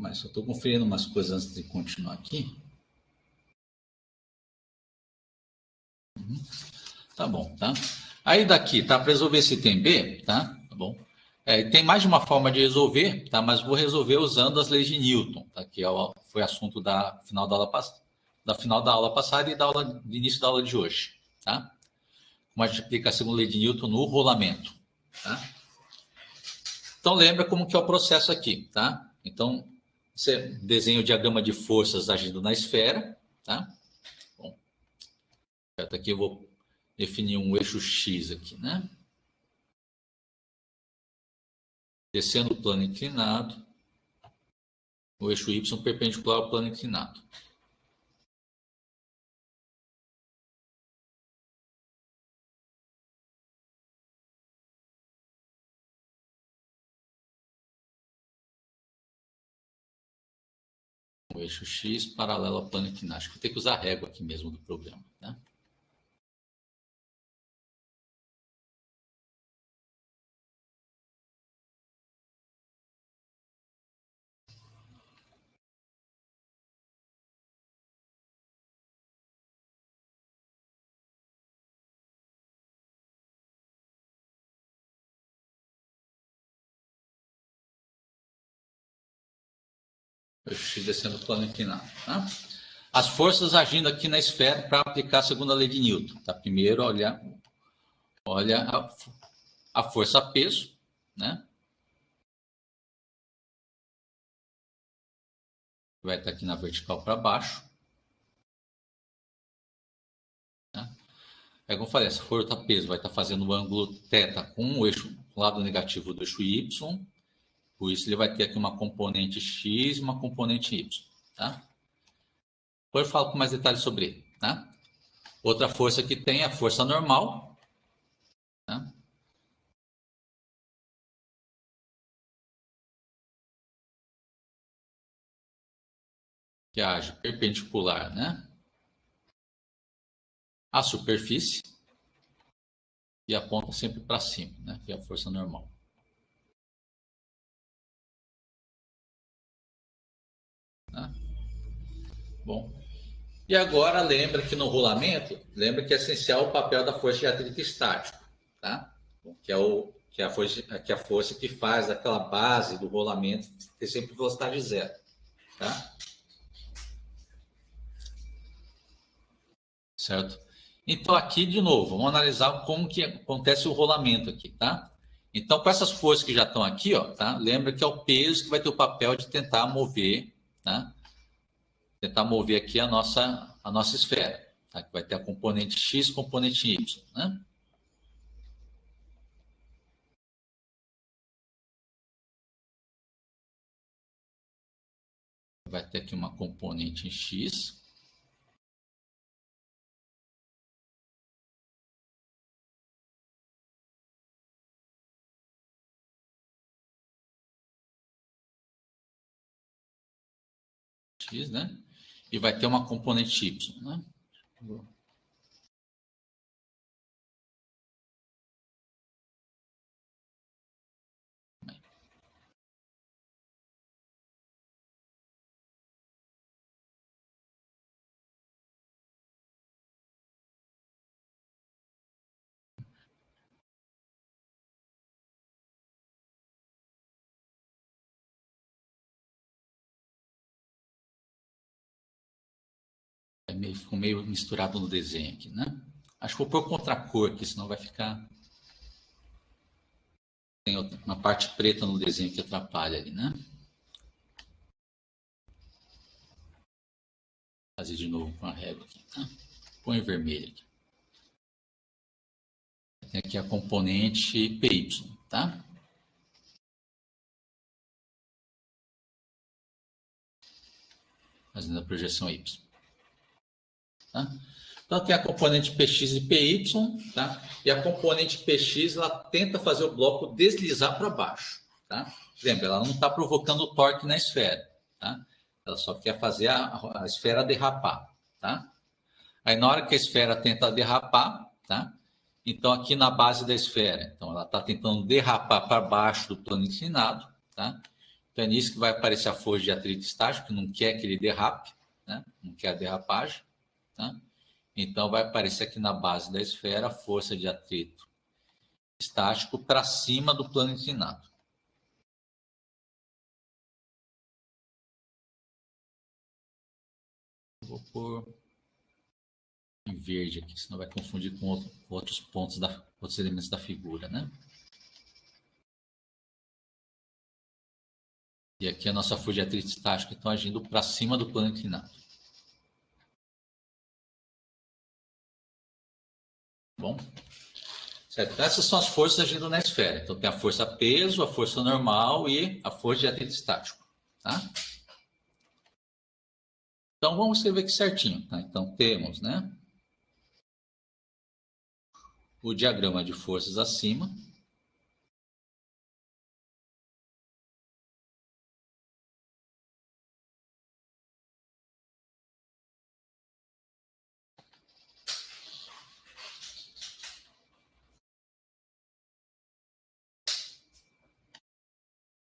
Mas só estou conferindo umas coisas antes de continuar aqui. Tá bom, tá? Aí daqui, tá? Para resolver esse item B, tá? Tá bom? Tem mais de uma forma de resolver, tá? Mas vou resolver usando as leis de Newton, tá? Que foi assunto da final da aula passada e da aula do início da aula de hoje, tá? Como a gente aplica a segunda lei de Newton no rolamento, tá? Então lembra como que é o processo aqui, tá? Então você desenha o diagrama de forças agindo na esfera, tá? Bom, aqui eu vou definir um eixo X aqui, né? Descendo o plano inclinado, o eixo Y perpendicular ao plano inclinado. O eixo X paralelo ao plano inclinado. Acho que vou ter que usar a régua aqui mesmo do programa, né? eixo X descendo o plano inclinado. Tá? As forças agindo aqui na esfera para aplicar a segunda lei de Newton. Tá? Primeiro, olha a força peso, né? Vai estar aqui na vertical para baixo. Né? É como eu falei, essa força peso vai estar fazendo o ângulo θ com o eixo, o lado negativo do eixo Y. Por isso ele vai ter aqui uma componente X e uma componente Y. Tá? Depois eu falo com mais detalhes sobre ele. Tá? Outra força que tem é a força normal. Tá? Que age perpendicular, né? À superfície e aponta sempre para cima, né? Que é a força normal. Tá? Bom, e agora lembra que no rolamento, lembra que é essencial o papel da força de atrito estático, tá? Que é a força que faz aquela base do rolamento ter sempre velocidade zero, tá? Certo? Então aqui de novo, vamos analisar como que acontece o rolamento aqui, tá? Então com essas forças que já estão aqui, ó, tá? Lembra que é o peso que vai ter o papel de tentar mover, tá? Tentar mover aqui a nossa esfera, tá? Que vai ter a componente X, componente Y, né? Vai ter aqui uma componente em X. X, né? E vai ter uma componente Y, né? Ficou meio misturado no desenho aqui, né? Acho que vou pôr contracor aqui, senão vai ficar... Tem uma parte preta no desenho que atrapalha ali, né? Fazer de novo com a régua aqui, tá? Põe vermelho aqui. Tem aqui a componente PY, tá? Fazendo a projeção Y. Tá? Então tem a componente PX e PY, tá? E a componente PX ela tenta fazer o bloco deslizar para baixo, tá? Lembra, ela não está provocando torque na esfera, tá? Ela só quer fazer a esfera derrapar, tá? Aí na hora que a esfera tenta derrapar, tá? Então aqui na base da esfera, então ela está tentando derrapar para baixo do plano inclinado, tá? Então é nisso que vai aparecer a força de atrito estático, que não quer que ele derrape, né? Não quer a derrapagem, tá? Então vai aparecer aqui na base da esfera a força de atrito estático para cima do plano inclinado. Vou pôr em verde aqui, senão vai confundir com outros pontos, outros elementos da figura, né? E aqui a nossa força de atrito estático está agindo para cima do plano inclinado. Bom, certo? Então, essas são as forças agindo na esfera. Então tem a força peso, a força normal e a força de atrito estático, tá? Então vamos escrever aqui certinho, tá? Então temos, né, o diagrama de forças acima.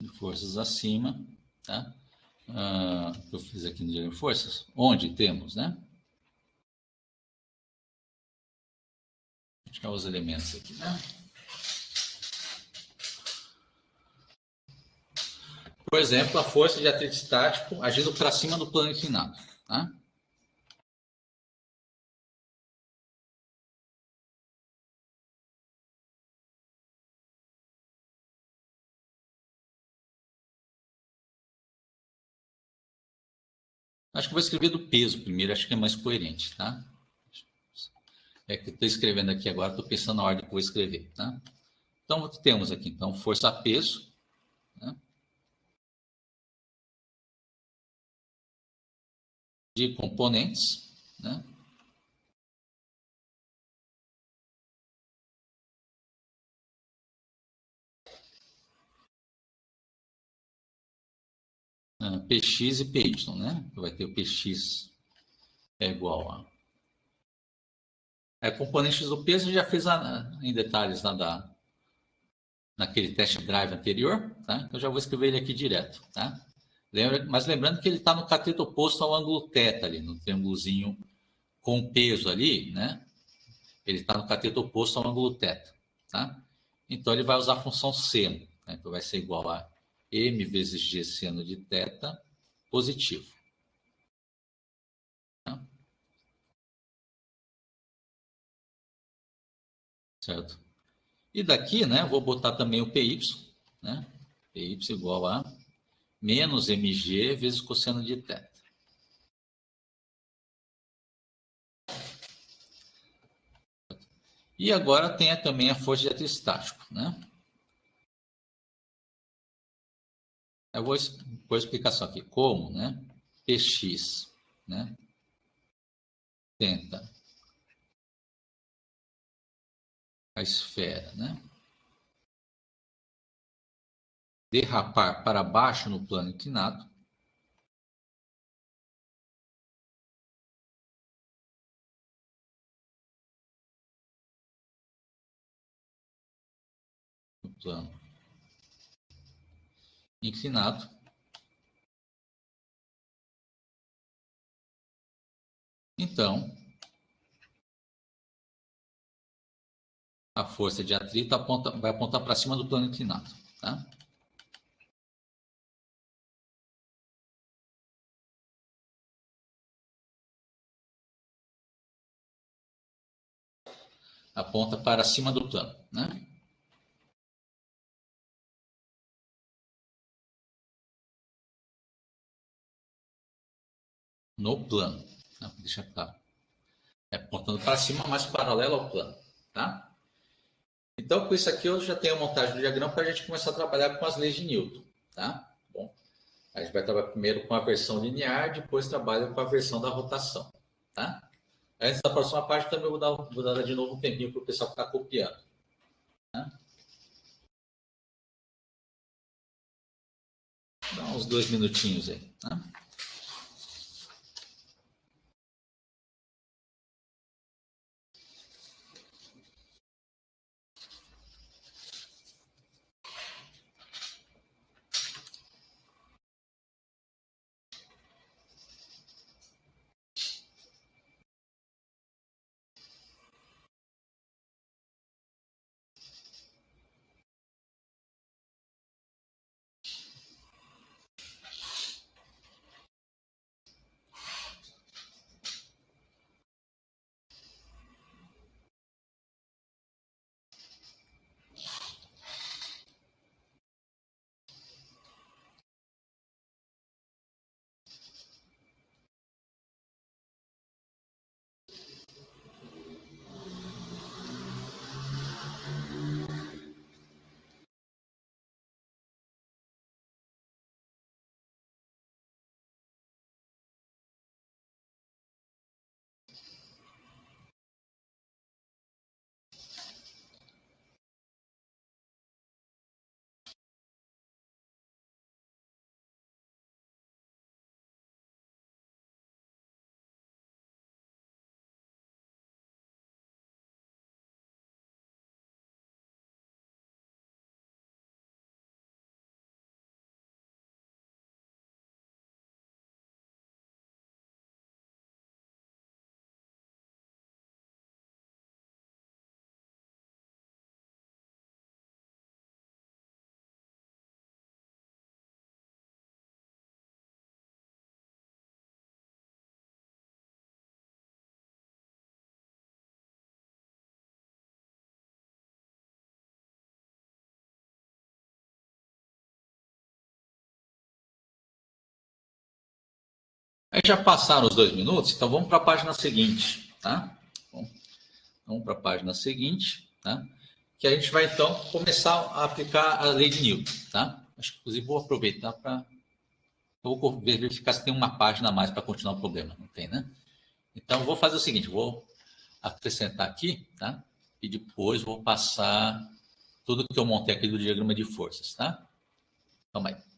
De forças acima, tá? Eu fiz aqui no diagrama de forças, onde temos, né? Vou tirar os elementos aqui, né? Por exemplo, a força de atrito estático agindo para cima do plano inclinado. Tá? Acho que vou escrever do peso primeiro, acho que é mais coerente. Tá? É que estou escrevendo aqui agora, estou pensando na ordem que vou escrever. Tá? Então, temos aqui, então, força-peso, né? De componentes, né? Px e Py, né? Vai ter o Px é igual a... componentes do peso a gente já fez em detalhes naquele test drive anterior, tá? Então já vou escrever ele aqui direto, tá? Mas lembrando que ele está no cateto oposto ao ângulo θ ali, no triângulozinho com peso ali, né? Ele está no cateto oposto ao ângulo θ, tá? Então ele vai usar a função seno, tá? Então vai ser igual a m vezes g seno de θ positivo. Tá? Certo? E daqui, né, vou botar também o PY, né? PY igual a menos mg vezes cosseno de θ. E agora tem também a força de atrito estático, né? Eu vou pôr a explicação aqui. Como, né? Px, né? Tenta a esfera, né? Derrapar para baixo no plano inclinado. No plano inclinado. Então, a força de atrito vai apontar para cima do plano inclinado, tá? Aponta para cima do plano, né? No plano. Tá? Deixa claro. Apontando para cima, mas paralelo ao plano, tá? Então, com isso aqui, eu já tenho a montagem do diagrama para a gente começar a trabalhar com as leis de Newton, tá? Bom, a gente vai trabalhar primeiro com a versão linear, depois trabalha com a versão da rotação, tá? Antes da próxima parte, também vou dar de novo um tempinho para o pessoal ficar copiando. Tá? Dá uns 2 minutinhos aí, tá? Aí já passaram os 2 minutos, então vamos para a página seguinte, tá? Bom, vamos para a página seguinte, tá? Que a gente vai então começar a aplicar a lei de Newton, tá? Acho que inclusive vou aproveitar para vou verificar se tem uma página a mais para continuar o problema, não tem, né? Então vou fazer o seguinte, vou acrescentar aqui, tá? E depois vou passar tudo que eu montei aqui do diagrama de forças, tá? Calma aí.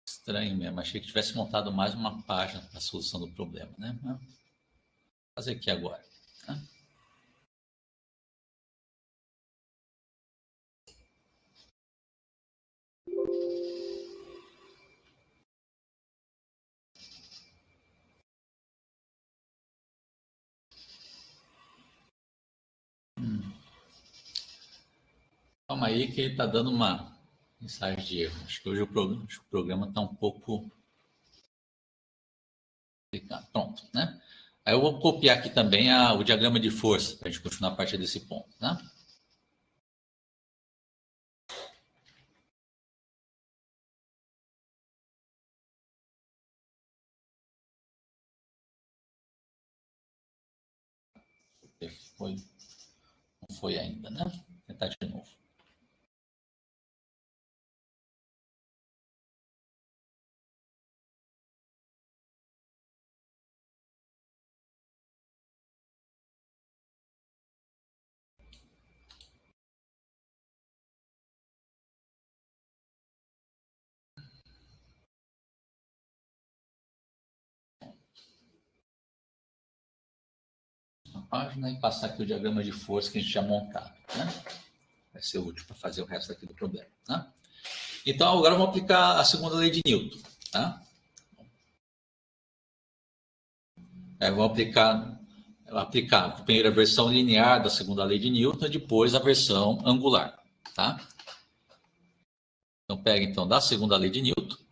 Estranho mesmo, achei que tivesse montado mais uma página para a solução do problema, né? Vou fazer aqui agora, tá? Calma aí que ele está dando uma mensagem de erro. Acho que hoje o programa está um pouco complicado. Pronto, né? Aí eu vou copiar aqui também o diagrama de força, para a gente continuar a partir desse ponto, né? Foi, não foi ainda, né? Vou tentar de novo. A página e passar aqui o diagrama de força que a gente tinha montado, né? Vai ser útil para fazer o resto aqui do problema, tá? Então, agora vamos aplicar a segunda lei de Newton, tá? Vamos aplicar a primeira versão linear da segunda lei de Newton, depois a versão angular, tá? Então, pega então da segunda lei de Newton.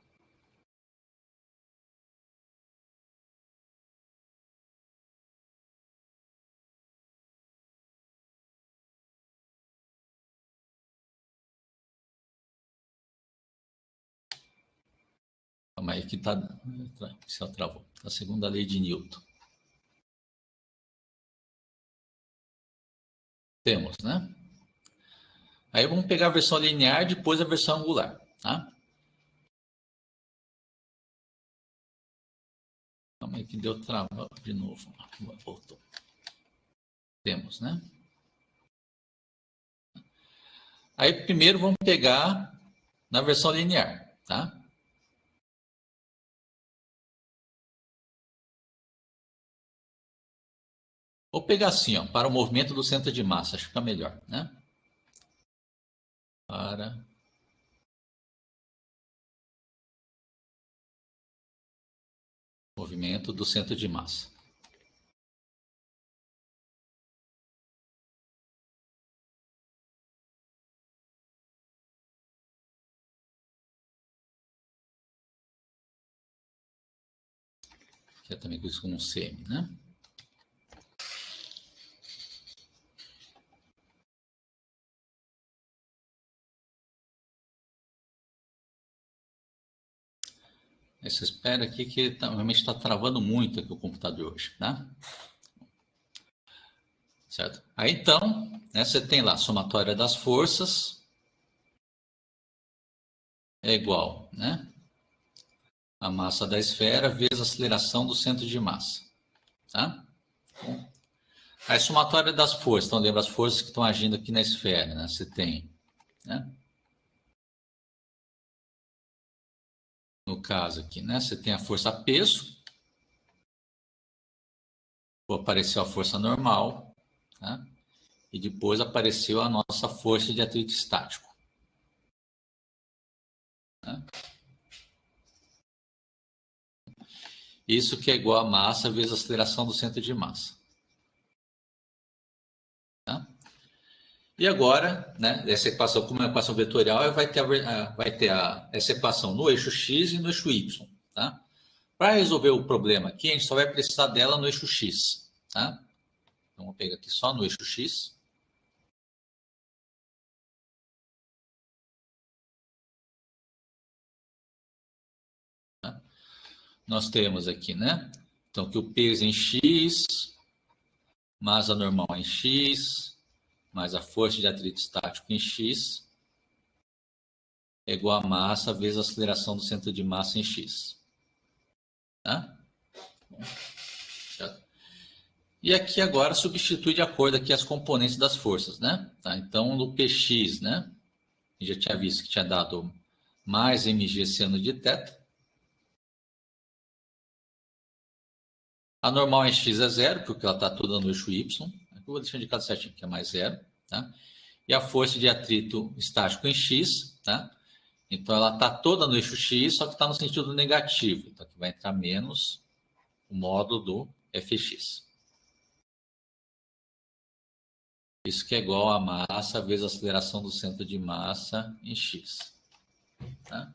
Calma aí que tá, se travou. A segunda lei de Newton. Temos, né? Aí vamos pegar a versão linear, depois a versão angular, tá? Calma aí que deu trava de novo. Voltou. Temos, né? Aí primeiro vamos pegar na versão linear, tá? Vou pegar assim, ó, para o movimento do centro de massa, acho que fica melhor, né? Para movimento do centro de massa. Que é também conhecido como CM, né? Aí você espera aqui que realmente está travando muito aqui o computador hoje, tá? Certo? Aí então, né, você tem lá a somatória das forças é igual, né? A massa da esfera vezes a aceleração do centro de massa, tá? Aí a somatória das forças, então lembra as forças que estão agindo aqui na esfera, né? Você tem, né? No caso aqui, né? Você tem a força peso, apareceu a força normal, tá? E depois apareceu a nossa força de atrito estático. Né? Isso que é igual a massa vezes a aceleração do centro de massa. E agora, né, essa equação, como é uma equação vetorial, vai ter essa equação no eixo x e no eixo y. Tá? Para resolver o problema aqui, a gente só vai precisar dela no eixo x. Tá? Então, vou pegar aqui só no eixo x. Tá? Nós temos aqui, né? Então, que o peso em x, massa normal em x, mais a força de atrito estático em x, é igual a massa vezes a aceleração do centro de massa em x. Tá? E aqui agora substitui de acordo aqui as componentes das forças, né? Tá? Então, no Px, né? A gente já tinha visto que tinha dado mais mg seno de θ. A normal em x é zero, porque ela está toda no eixo y. Aqui eu vou deixar indicado certinho que é mais zero. Tá? E a força de atrito estático em x, tá? Então ela está toda no eixo x, só que está no sentido negativo. Então aqui vai entrar menos o módulo do Fx. Isso que é igual a massa vezes a aceleração do centro de massa em x. Tá?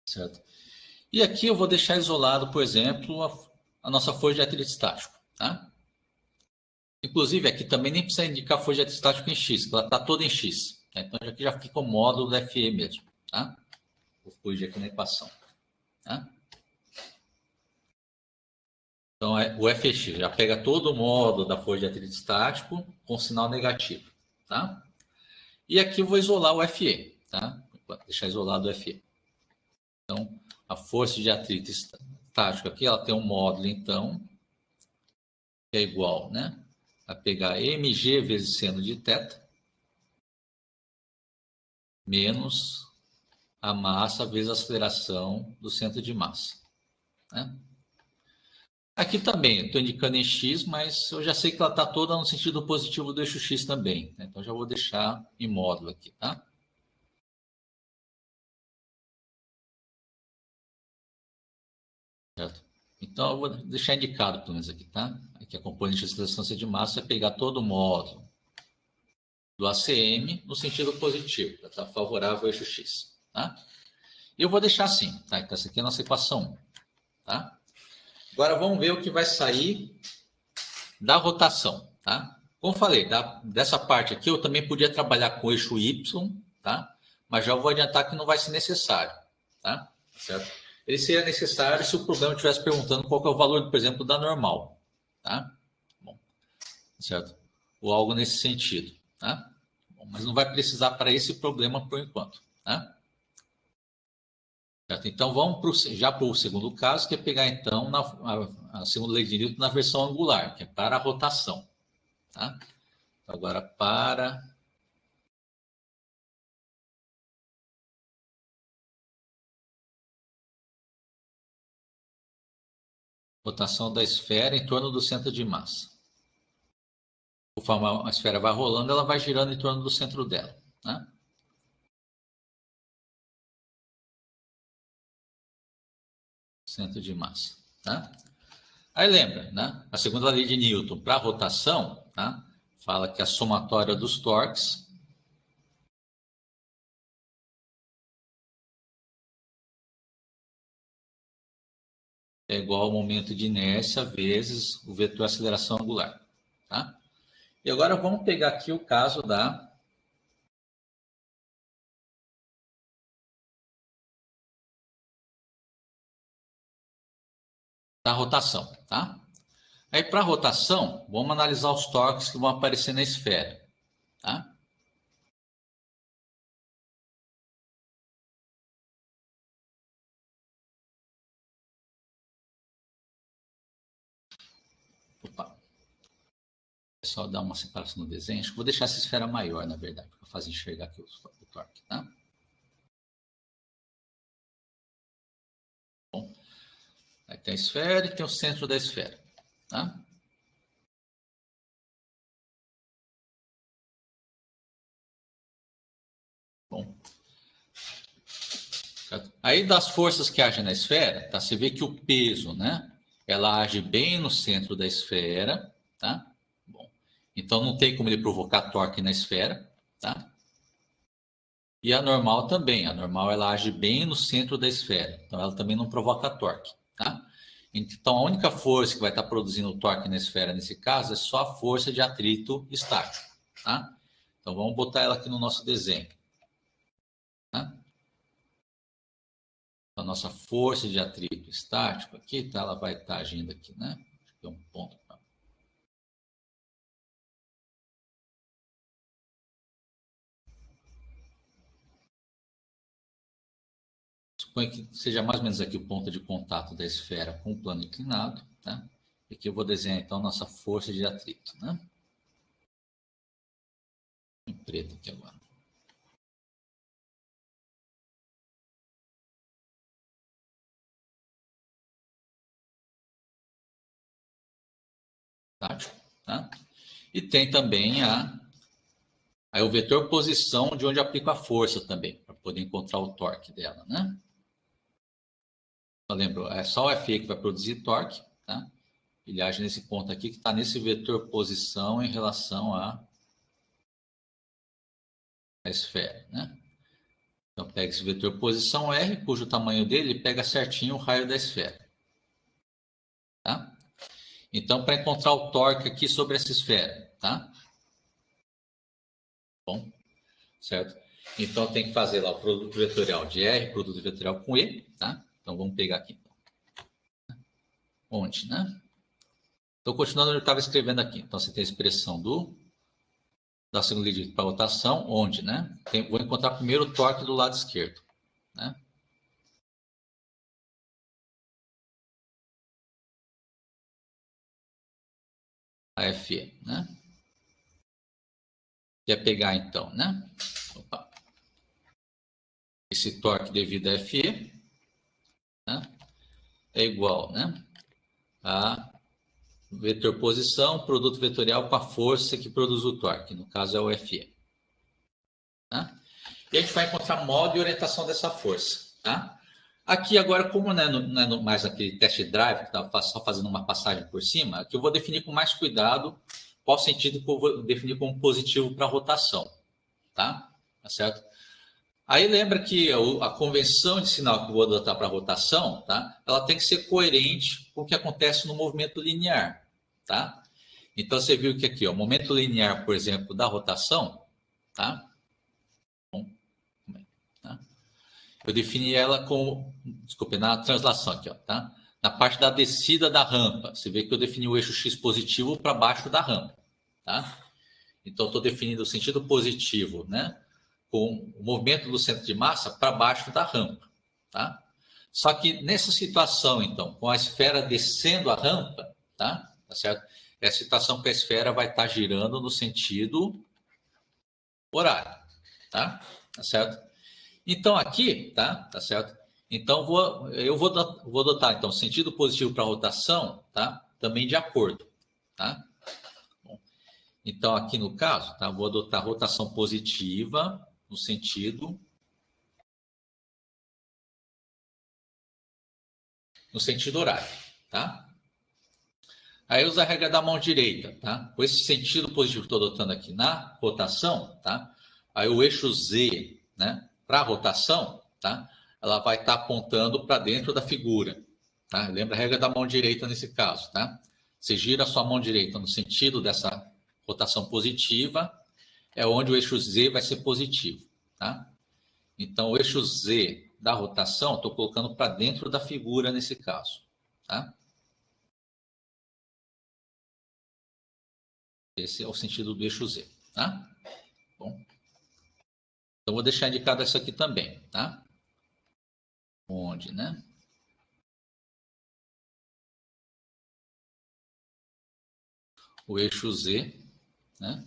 Certo? E aqui eu vou deixar isolado, por exemplo, a nossa força de atrito estático. Tá? Inclusive, aqui também nem precisa indicar a força de atrito estático em x, porque ela está toda em x. Tá? Então aqui já fica o módulo da Fe mesmo. Tá? Vou corrigir aqui na equação. Tá? Então, o Fx já pega todo o módulo da força de atrito estático com sinal negativo. Tá? E aqui eu vou isolar o Fe. Tá? Vou deixar isolado o Fe. Então, a força de atrito estático aqui, ela tem um módulo, então, que é igual, né? A pegar mg vezes seno de θ menos a massa vezes a aceleração do centro de massa. Né? Aqui também, estou indicando em x, mas eu já sei que ela está toda no sentido positivo do eixo x também. Né? Então, já vou deixar em módulo aqui, tá? Certo? Então, eu vou deixar indicado, pelo menos aqui, tá? Aqui a componente de aceleração de massa é pegar todo o módulo do ACM no sentido positivo, está favorável ao eixo x. Tá? E eu vou deixar assim, tá? Então, essa aqui é a nossa equação 1. Tá? Agora, vamos ver o que vai sair da rotação. Tá? Como falei, dessa parte aqui eu também podia trabalhar com o eixo y, tá? Mas já vou adiantar que não vai ser necessário. Tá? Certo? Ele seria necessário se o problema estivesse perguntando qual que é o valor, por exemplo, da normal. Tá? Bom, certo? Ou algo nesse sentido. Tá? Bom, mas não vai precisar para esse problema por enquanto. Tá? Certo? Então vamos já para o segundo caso, que é pegar então a segunda lei de Newton na versão angular, que é para a rotação. Tá? Então, agora para rotação da esfera em torno do centro de massa. Conforme a esfera vai rolando, ela vai girando em torno do centro dela. Né? Centro de massa. Tá? Aí lembra, né? A segunda lei de Newton para a rotação, tá? Fala que a somatória dos torques é igual ao momento de inércia vezes o vetor aceleração angular. Tá? E agora vamos pegar aqui o caso da rotação. Tá? Aí para a rotação, vamos analisar os torques que vão aparecer na esfera. Tá? Opa. É só dar uma separação no desenho. Acho que vou deixar essa esfera maior, na verdade, para fazer enxergar aqui o torque. Tá? Bom, aí tem a esfera e tem o centro da esfera. Tá? Bom, Certo? Aí das forças que agem na esfera, tá? Você vê que o peso, né? Ela age bem no centro da esfera, tá? Bom, então não tem como ele provocar torque na esfera, tá? E a normal também. A normal ela age bem no centro da esfera, então ela também não provoca torque, tá? Então a única força que vai estar produzindo torque na esfera nesse caso é só a força de atrito estático, tá? Então vamos botar ela aqui no nosso desenho, tá? A nossa força de atrito estático aqui, tá? Ela vai estar agindo aqui, né? Tem um ponto. Suponho que seja mais ou menos aqui o ponto de contato da esfera com o plano inclinado, tá? E aqui eu vou desenhar então a nossa força de atrito, né? Em preto aqui agora. Tá? E tem também aí o vetor posição de onde aplico a força também, para poder encontrar o torque dela, né? Então, lembro, é só o FE que vai produzir torque, tá? Ele age nesse ponto aqui que está nesse vetor posição em relação à esfera, né? Então pega esse vetor posição R, cujo tamanho dele pega certinho o raio da esfera, tá? Então para encontrar o torque aqui sobre essa esfera, tá? Bom, certo? Então tem que fazer lá o produto vetorial de R, produto vetorial com E, tá? Então vamos pegar aqui. Onde, né? Então, continuando, eu estava escrevendo aqui. Então, você tem a expressão da segunda lei para rotação, onde, né? Vou encontrar primeiro o torque do lado esquerdo, né? A FE, né? Quer pegar, então, né? Opa. Esse torque devido a FE, né? É igual, né? A vetor posição, produto vetorial com a força que produz o torque. No caso, é o FE. Tá? E a gente vai encontrar modo e orientação dessa força, tá? Aqui agora, como não é mais aquele test drive, que estava só fazendo uma passagem por cima, aqui eu vou definir com mais cuidado qual sentido que eu vou definir como positivo para a rotação, tá? Tá certo? Aí lembra que a convenção de sinal que eu vou adotar para a rotação, tá? Ela tem que ser coerente com o que acontece no movimento linear, tá? Então você viu que aqui, ó, o momento linear, por exemplo, da rotação, tá? Tá? Eu defini ela como, desculpe, na translação aqui, ó, tá? Na parte da descida da rampa, você vê que eu defini o eixo x positivo para baixo da rampa, tá? Então, estou definindo o sentido positivo, né? Com o movimento do centro de massa para baixo da rampa, tá? Só que nessa situação, então, com a esfera descendo a rampa, tá? Tá certo? É a situação que a esfera vai estar girando no sentido horário, tá? Tá certo? Então aqui, tá certo? Então eu vou adotar então sentido positivo para rotação, tá? Também de acordo, tá? Bom, então aqui no caso, tá? Vou adotar rotação positiva no sentido horário, tá? Aí usa a regra da mão direita, tá? Com esse sentido positivo que estou adotando aqui na rotação, tá? Aí o eixo Z, né? Para a rotação, tá? Ela vai estar apontando para dentro da figura, tá? Lembra a regra da mão direita nesse caso, tá? Você gira a sua mão direita no sentido dessa rotação positiva, é onde o eixo Z vai ser positivo, tá? Então o eixo Z da rotação, estou colocando para dentro da figura nesse caso, tá? Esse é o sentido do eixo Z, tá? Bom, então vou deixar indicado isso aqui também, tá? Onde, né? O eixo Z, né?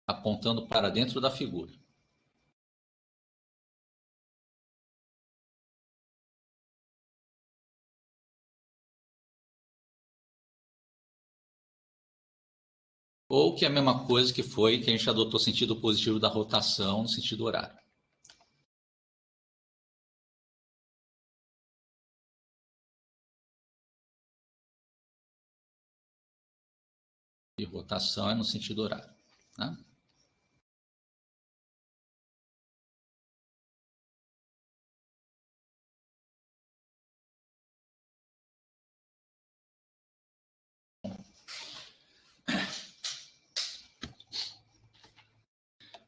Apontando para dentro da figura. Ou que é a mesma coisa que foi que a gente adotou o sentido positivo da rotação no sentido horário. E rotação é no sentido horário. Tá?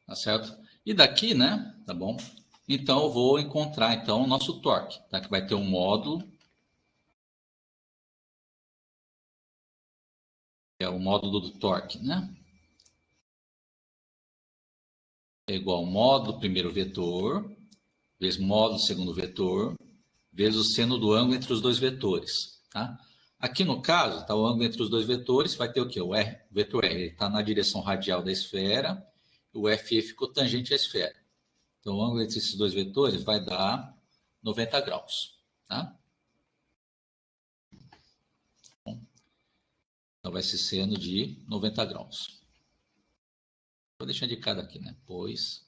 Tá certo? E daqui, né? Tá bom? Então eu vou encontrar então o nosso torque, tá? Que vai ter um módulo, que é o módulo do torque, né? É igual ao módulo do primeiro vetor, vezes módulo do segundo vetor, vezes o seno do ângulo entre os dois vetores, tá? Aqui no caso, tá, o ângulo entre os dois vetores vai ter o quê? O R, o vetor R está na direção radial da esfera, o FE ficou tangente à esfera. Então, o ângulo entre esses dois vetores vai dar 90 graus, tá? Então, vai ser seno de 90 graus. Vou deixar indicado aqui, né? Pois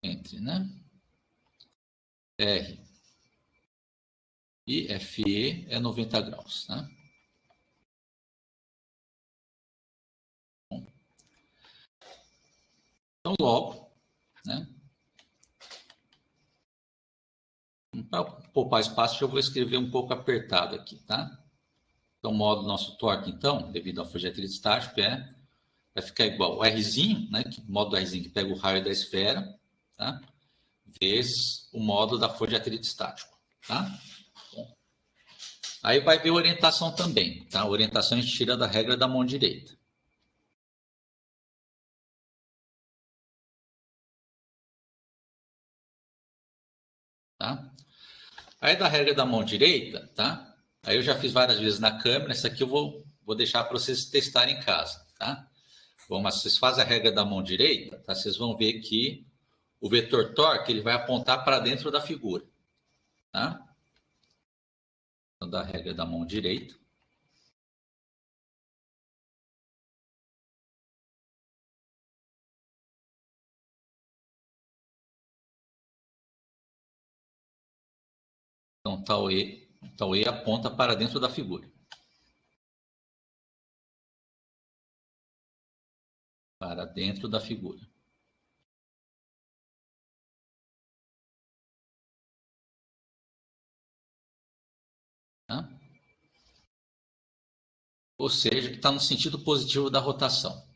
entre, né? R e FE é 90 graus, tá? Então, logo, né? Para poupar espaço, eu vou escrever um pouco apertado aqui, tá? Então, o módulo do nosso torque, então, devido ao projetil estático, vai ficar igual o Rzinho, né? O módulo do Rzinho que pega o raio da esfera, tá? Vezes o módulo da força de atrito estático, tá? Bom, aí vai ver orientação também, tá? A orientação a gente tira da regra da mão direita. Tá? Aí da regra da mão direita, tá? Aí eu já fiz várias vezes na câmera, essa aqui eu vou deixar para vocês testarem em casa, tá? Bom, mas vocês fazem a regra da mão direita, tá? Vocês vão ver que o vetor torque ele vai apontar para dentro da figura, tá? Então, da regra da mão direita. Então, tal E aponta para dentro da figura. Para dentro da figura. Tá? Ou seja, que está no sentido positivo da rotação.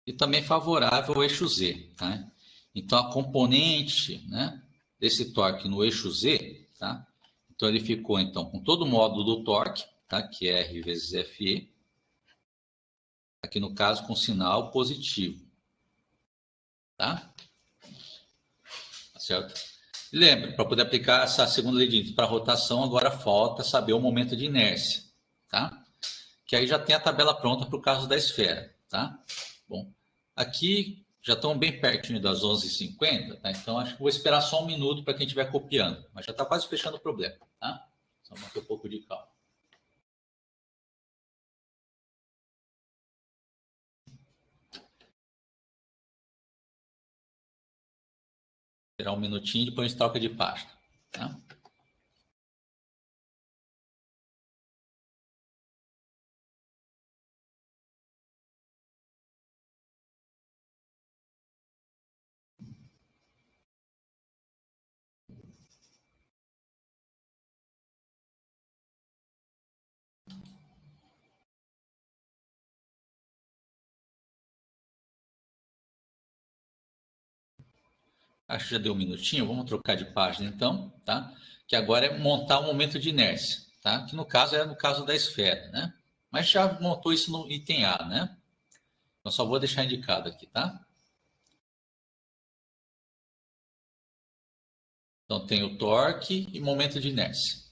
E também favorável ao eixo Z. Tá? Então, a componente, né, desse torque no eixo Z, tá? Então, ele ficou então, com todo o módulo do torque, tá? Que é R vezes FE, aqui no caso com sinal positivo. Tá? Certo? E lembre, para poder aplicar essa segunda lei de Newton para rotação, agora falta saber o momento de inércia. Tá? Que aí já tem a tabela pronta para o caso da esfera. Tá? Bom, aqui já estão bem pertinho das 11h50, tá? Então acho que vou esperar só um minuto para quem estiver copiando, mas já está quase fechando o problema. Tá? Só manter um pouco de calma. Esperar um minutinho e depois a gente troca de página. Tá? Acho que já deu um minutinho, vamos trocar de página então, tá? Que agora é montar o momento de inércia, tá? Que no caso é no caso da esfera, né? Mas já montou isso no item A, né? Então só vou deixar indicado aqui, tá? Então tem o torque e momento de inércia.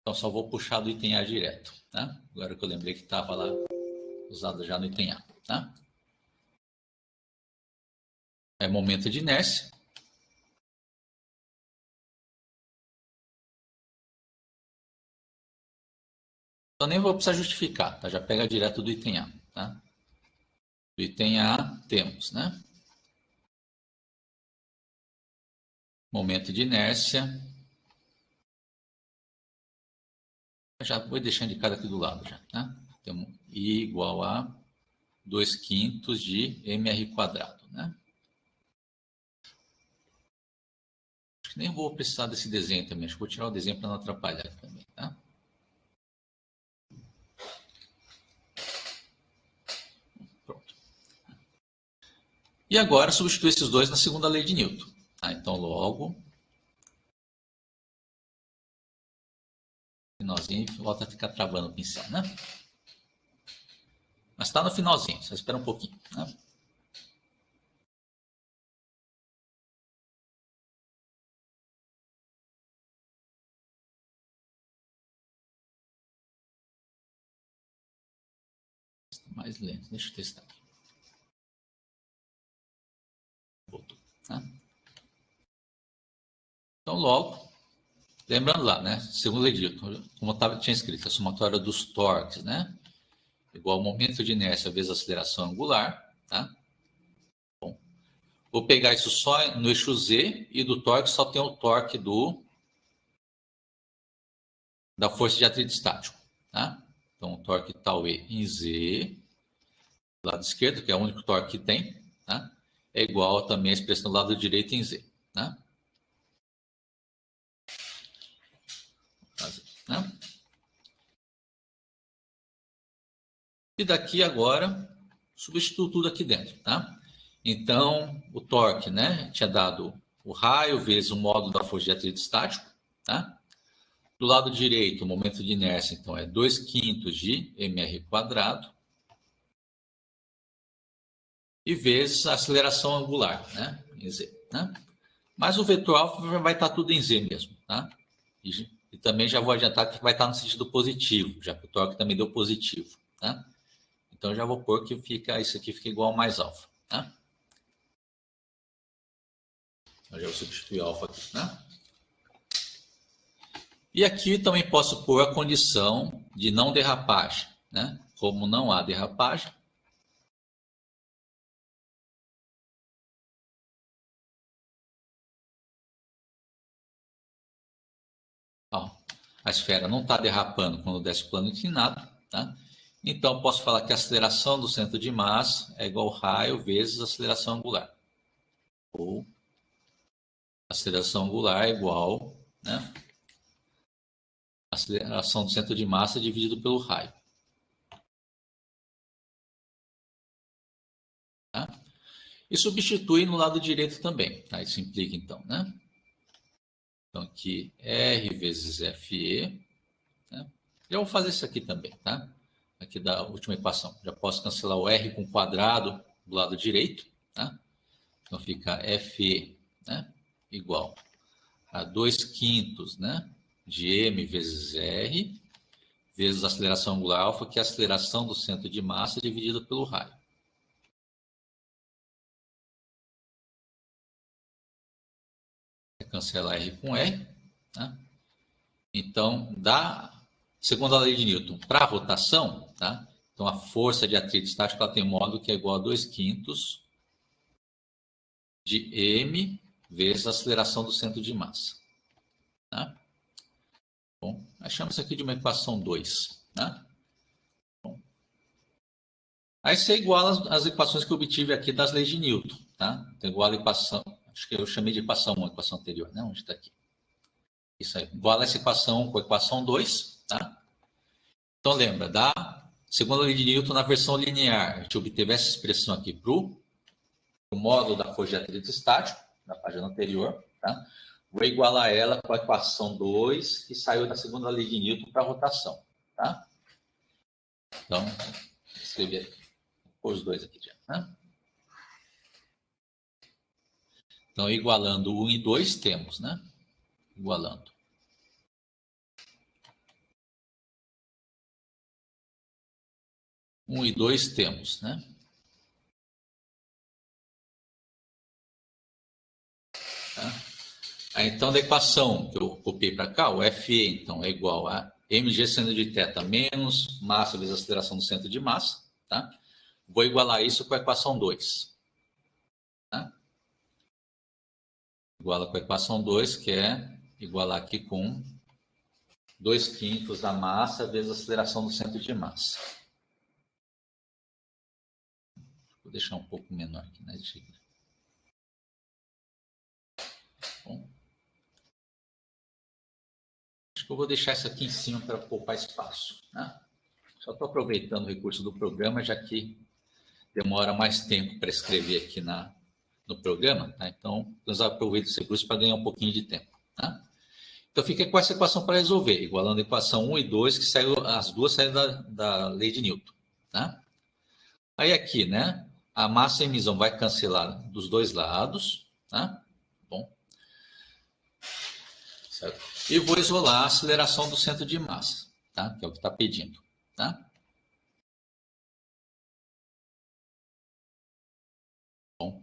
Então só vou puxar do item A direto, tá? Agora que eu lembrei que estava lá usado já no item A, tá? É momento de inércia. Então nem vou precisar justificar, tá? Já pega direto do item A, tá? Do item A temos, né? Momento de inércia. Eu já vou deixando indicado aqui do lado já, tá? Temos I igual a 2/5 de mr², né? Acho que nem vou precisar desse desenho também. Acho que vou tirar o desenho para não atrapalhar também, tá? Pronto. E agora substituir esses dois na segunda lei de Newton. Tá? Então, logo, finalzinho, volta a ficar travando o pincel, né? Mas está no finalzinho, só espera um pouquinho, né? Mais lento, deixa eu testar aqui. Voltou, tá? Então, logo, lembrando lá, né? Segundo lei de Newton, como tinha escrito, a somatória dos torques, né? Igual ao momento de inércia vezes a aceleração angular, tá? Bom, vou pegar isso só no eixo Z e do torque só tem o torque da força de atrito estático, tá? Então, o torque tau E em Z, do lado esquerdo, que é o único torque que tem, tá? É igual também a expressão do lado direito em Z, tá? Né? E daqui agora, substituo tudo aqui dentro, tá? Então, o torque, né? Tinha dado o raio vezes o módulo da força de atrito estático, tá? Do lado direito, o momento de inércia, então, é 2/5 de mr², e vezes a aceleração angular, né? Em Z, né? Mas o vetor alfa vai estar tudo em Z mesmo, tá? E também já vou adiantar que vai estar no sentido positivo, já que o torque também deu positivo, tá? Então já vou pôr que isso aqui fica igual a mais alfa, tá? Eu já vou substituir alfa aqui, né? E aqui também posso pôr a condição de não derrapagem, né? Como não há derrapagem, ó, a esfera não está derrapando quando desce o plano inclinado, tá? Então, posso falar que a aceleração do centro de massa é igual ao raio vezes a aceleração angular. Ou a aceleração angular é igual, né? A aceleração do centro de massa dividido pelo raio. Tá? E substitui no lado direito também. Tá? Isso implica, então, né? Então, aqui R vezes FE. Né? Já vou fazer isso aqui também, tá? Aqui da última equação. Já posso cancelar o R com quadrado do lado direito, tá? Então, fica FE, né? Igual a 2/5, né? De M vezes R, vezes a aceleração angular alfa, que é a aceleração do centro de massa dividida pelo raio. Cancela R com R, tá? Então, segundo a lei de Newton, para a rotação, tá? Então, a força de atrito estático ela tem um módulo que é igual a 2/5 de M vezes a aceleração do centro de massa. Tá? Bom, achamos isso aqui de uma equação 2. Tá? Bom, aí você iguala as equações que eu obtive aqui das leis de Newton. Tá? Então, iguala a equação, acho que eu chamei de equação 1, a equação anterior, né? Onde está aqui? Isso aí, iguala essa equação 1 com a equação 2. Tá? Então, lembra, segundo a lei de Newton, na versão linear, a gente obteve essa expressão aqui para o módulo da força de atrito estático, na página anterior. Tá? Vou igualar ela com a equação 2, que saiu da segunda lei de Newton para a rotação. Tá? Então, vou escrever aqui. Vou pôr os dois aqui já. Tá? Então, igualando 1 e 2, temos, né? Igualando. Um e 2 temos, né? Tá? Aí, então, da equação que eu copiei para cá, o FE, então, é igual a mg seno de θ menos massa vezes aceleração do centro de massa, tá? Vou igualar isso com a equação 2. Tá? Iguala com a equação 2, que é igualar aqui com 2/5 da massa vezes a aceleração do centro de massa. Vou deixar um pouco menor aqui, né? Bom, acho que eu vou deixar isso aqui em cima para poupar espaço. Né? Só estou aproveitando o recurso do programa, já que demora mais tempo para escrever aqui no programa. Tá? Então, eu aproveito esse recurso para ganhar um pouquinho de tempo. Tá? Então, fica com essa equação para resolver, igualando a equação 1 e 2, que as duas saíram da lei de Newton. Tá? Aí aqui, né? A massa e a emissão vai cancelar dos dois lados. Tá? Bom. Certo? E vou isolar a aceleração do centro de massa, tá? Que é o que está pedindo. Tá? Bom.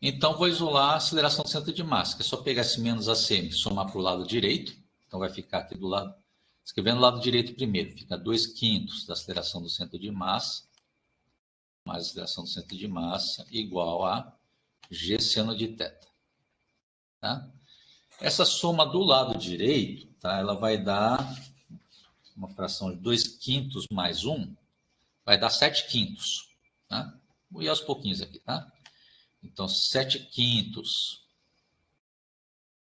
Então, vou isolar a aceleração do centro de massa, que é só pegar esse menos ACM e somar para o lado direito. Então, vai ficar aqui do lado... Escrevendo o lado direito primeiro, fica 2/5 da aceleração do centro de massa, mais a aceleração do centro de massa, igual a G seno de θ. Tá? Essa soma do lado direito, tá? Ela vai dar uma fração de 2/5 mais 1, vai dar 7/5. Tá? Vou ir aos pouquinhos aqui, tá? Então, 7/5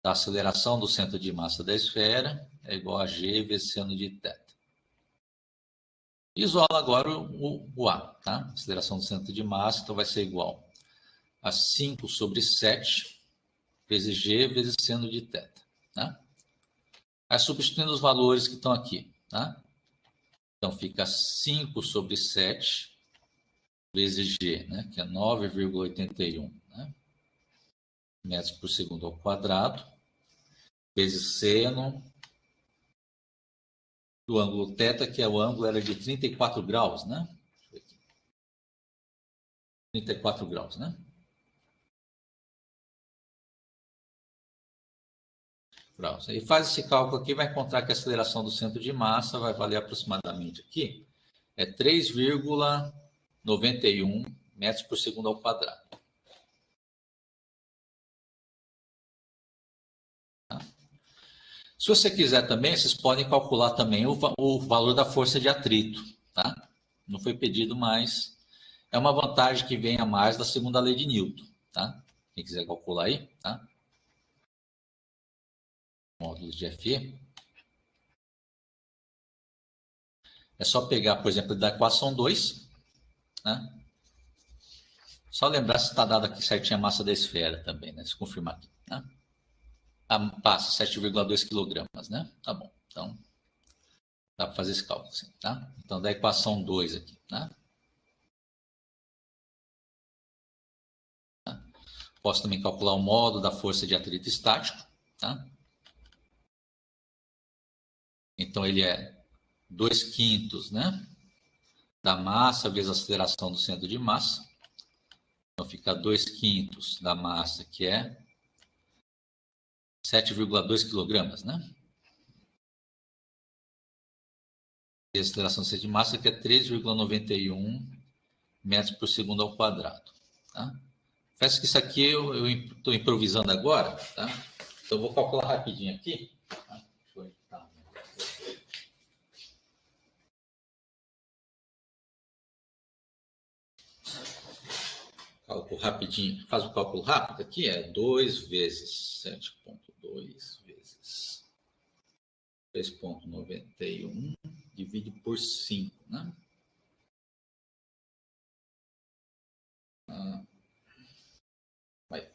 da aceleração do centro de massa da esfera é igual a G vezes seno de θ. Isola agora o A, tá? Aceleração do centro de massa, então vai ser igual a 5 sobre 7 vezes G vezes seno de θ. Tá? Aí substituindo os valores que estão aqui, tá? Então fica 5 sobre 7 vezes G, né? Que é 9,81, né? Metros por segundo ao quadrado, vezes seno do ângulo θ, que é o ângulo era de 34 graus, né? 34 graus, né? Graus. E faz esse cálculo aqui, vai encontrar que a aceleração do centro de massa vai valer aproximadamente aqui, é 3,91 metros por segundo ao quadrado. Tá? Se você quiser também, vocês podem calcular também o valor da força de atrito. Tá? Não foi pedido, mas é uma vantagem que vem a mais da segunda lei de Newton. Tá? Quem quiser calcular aí, tá? Módulos de Fe. É só pegar, por exemplo, da equação 2, né? Só lembrar se está dado aqui certinho a massa da esfera também, né? Se confirmar aqui, né? Passa 7,2 kg, né? Tá bom. Então, dá para fazer esse cálculo, assim, tá? Então, da equação 2 aqui, né? Tá? Posso também calcular o modo da força de atrito estático, tá? Então, ele é 2/5, né? Da massa vezes a aceleração do centro de massa. Então, fica 2/5 da massa, que é 7,2 kg, né? E a aceleração do centro de massa, que é 3,91 metros por segundo ao quadrado. Tá? Peço que isso aqui eu estou improvisando agora, tá? Então, eu vou calcular rapidinho aqui. Tá? Deixa eu editar. Cálculo rapidinho. Faz o cálculo rápido aqui, é 2 vezes 7,2 vezes 3,91, divide por 5, né? Vai.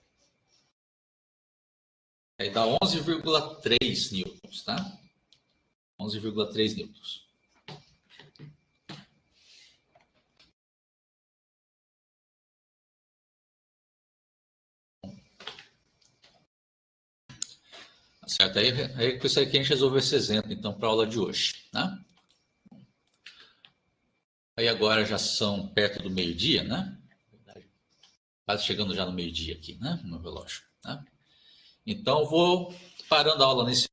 Aí dá 11,3 newtons, tá? 11,3 newtons. Certo? Aí com isso aqui a gente resolveu esse exemplo, então, para a aula de hoje. Né? Aí agora já são perto do meio-dia, né? Quase chegando já no meio-dia aqui, né? No relógio. Né? Então, vou parando a aula nesse.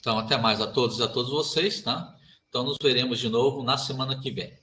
Então, até mais a todos e a todos vocês, tá? Então, nos veremos de novo na semana que vem.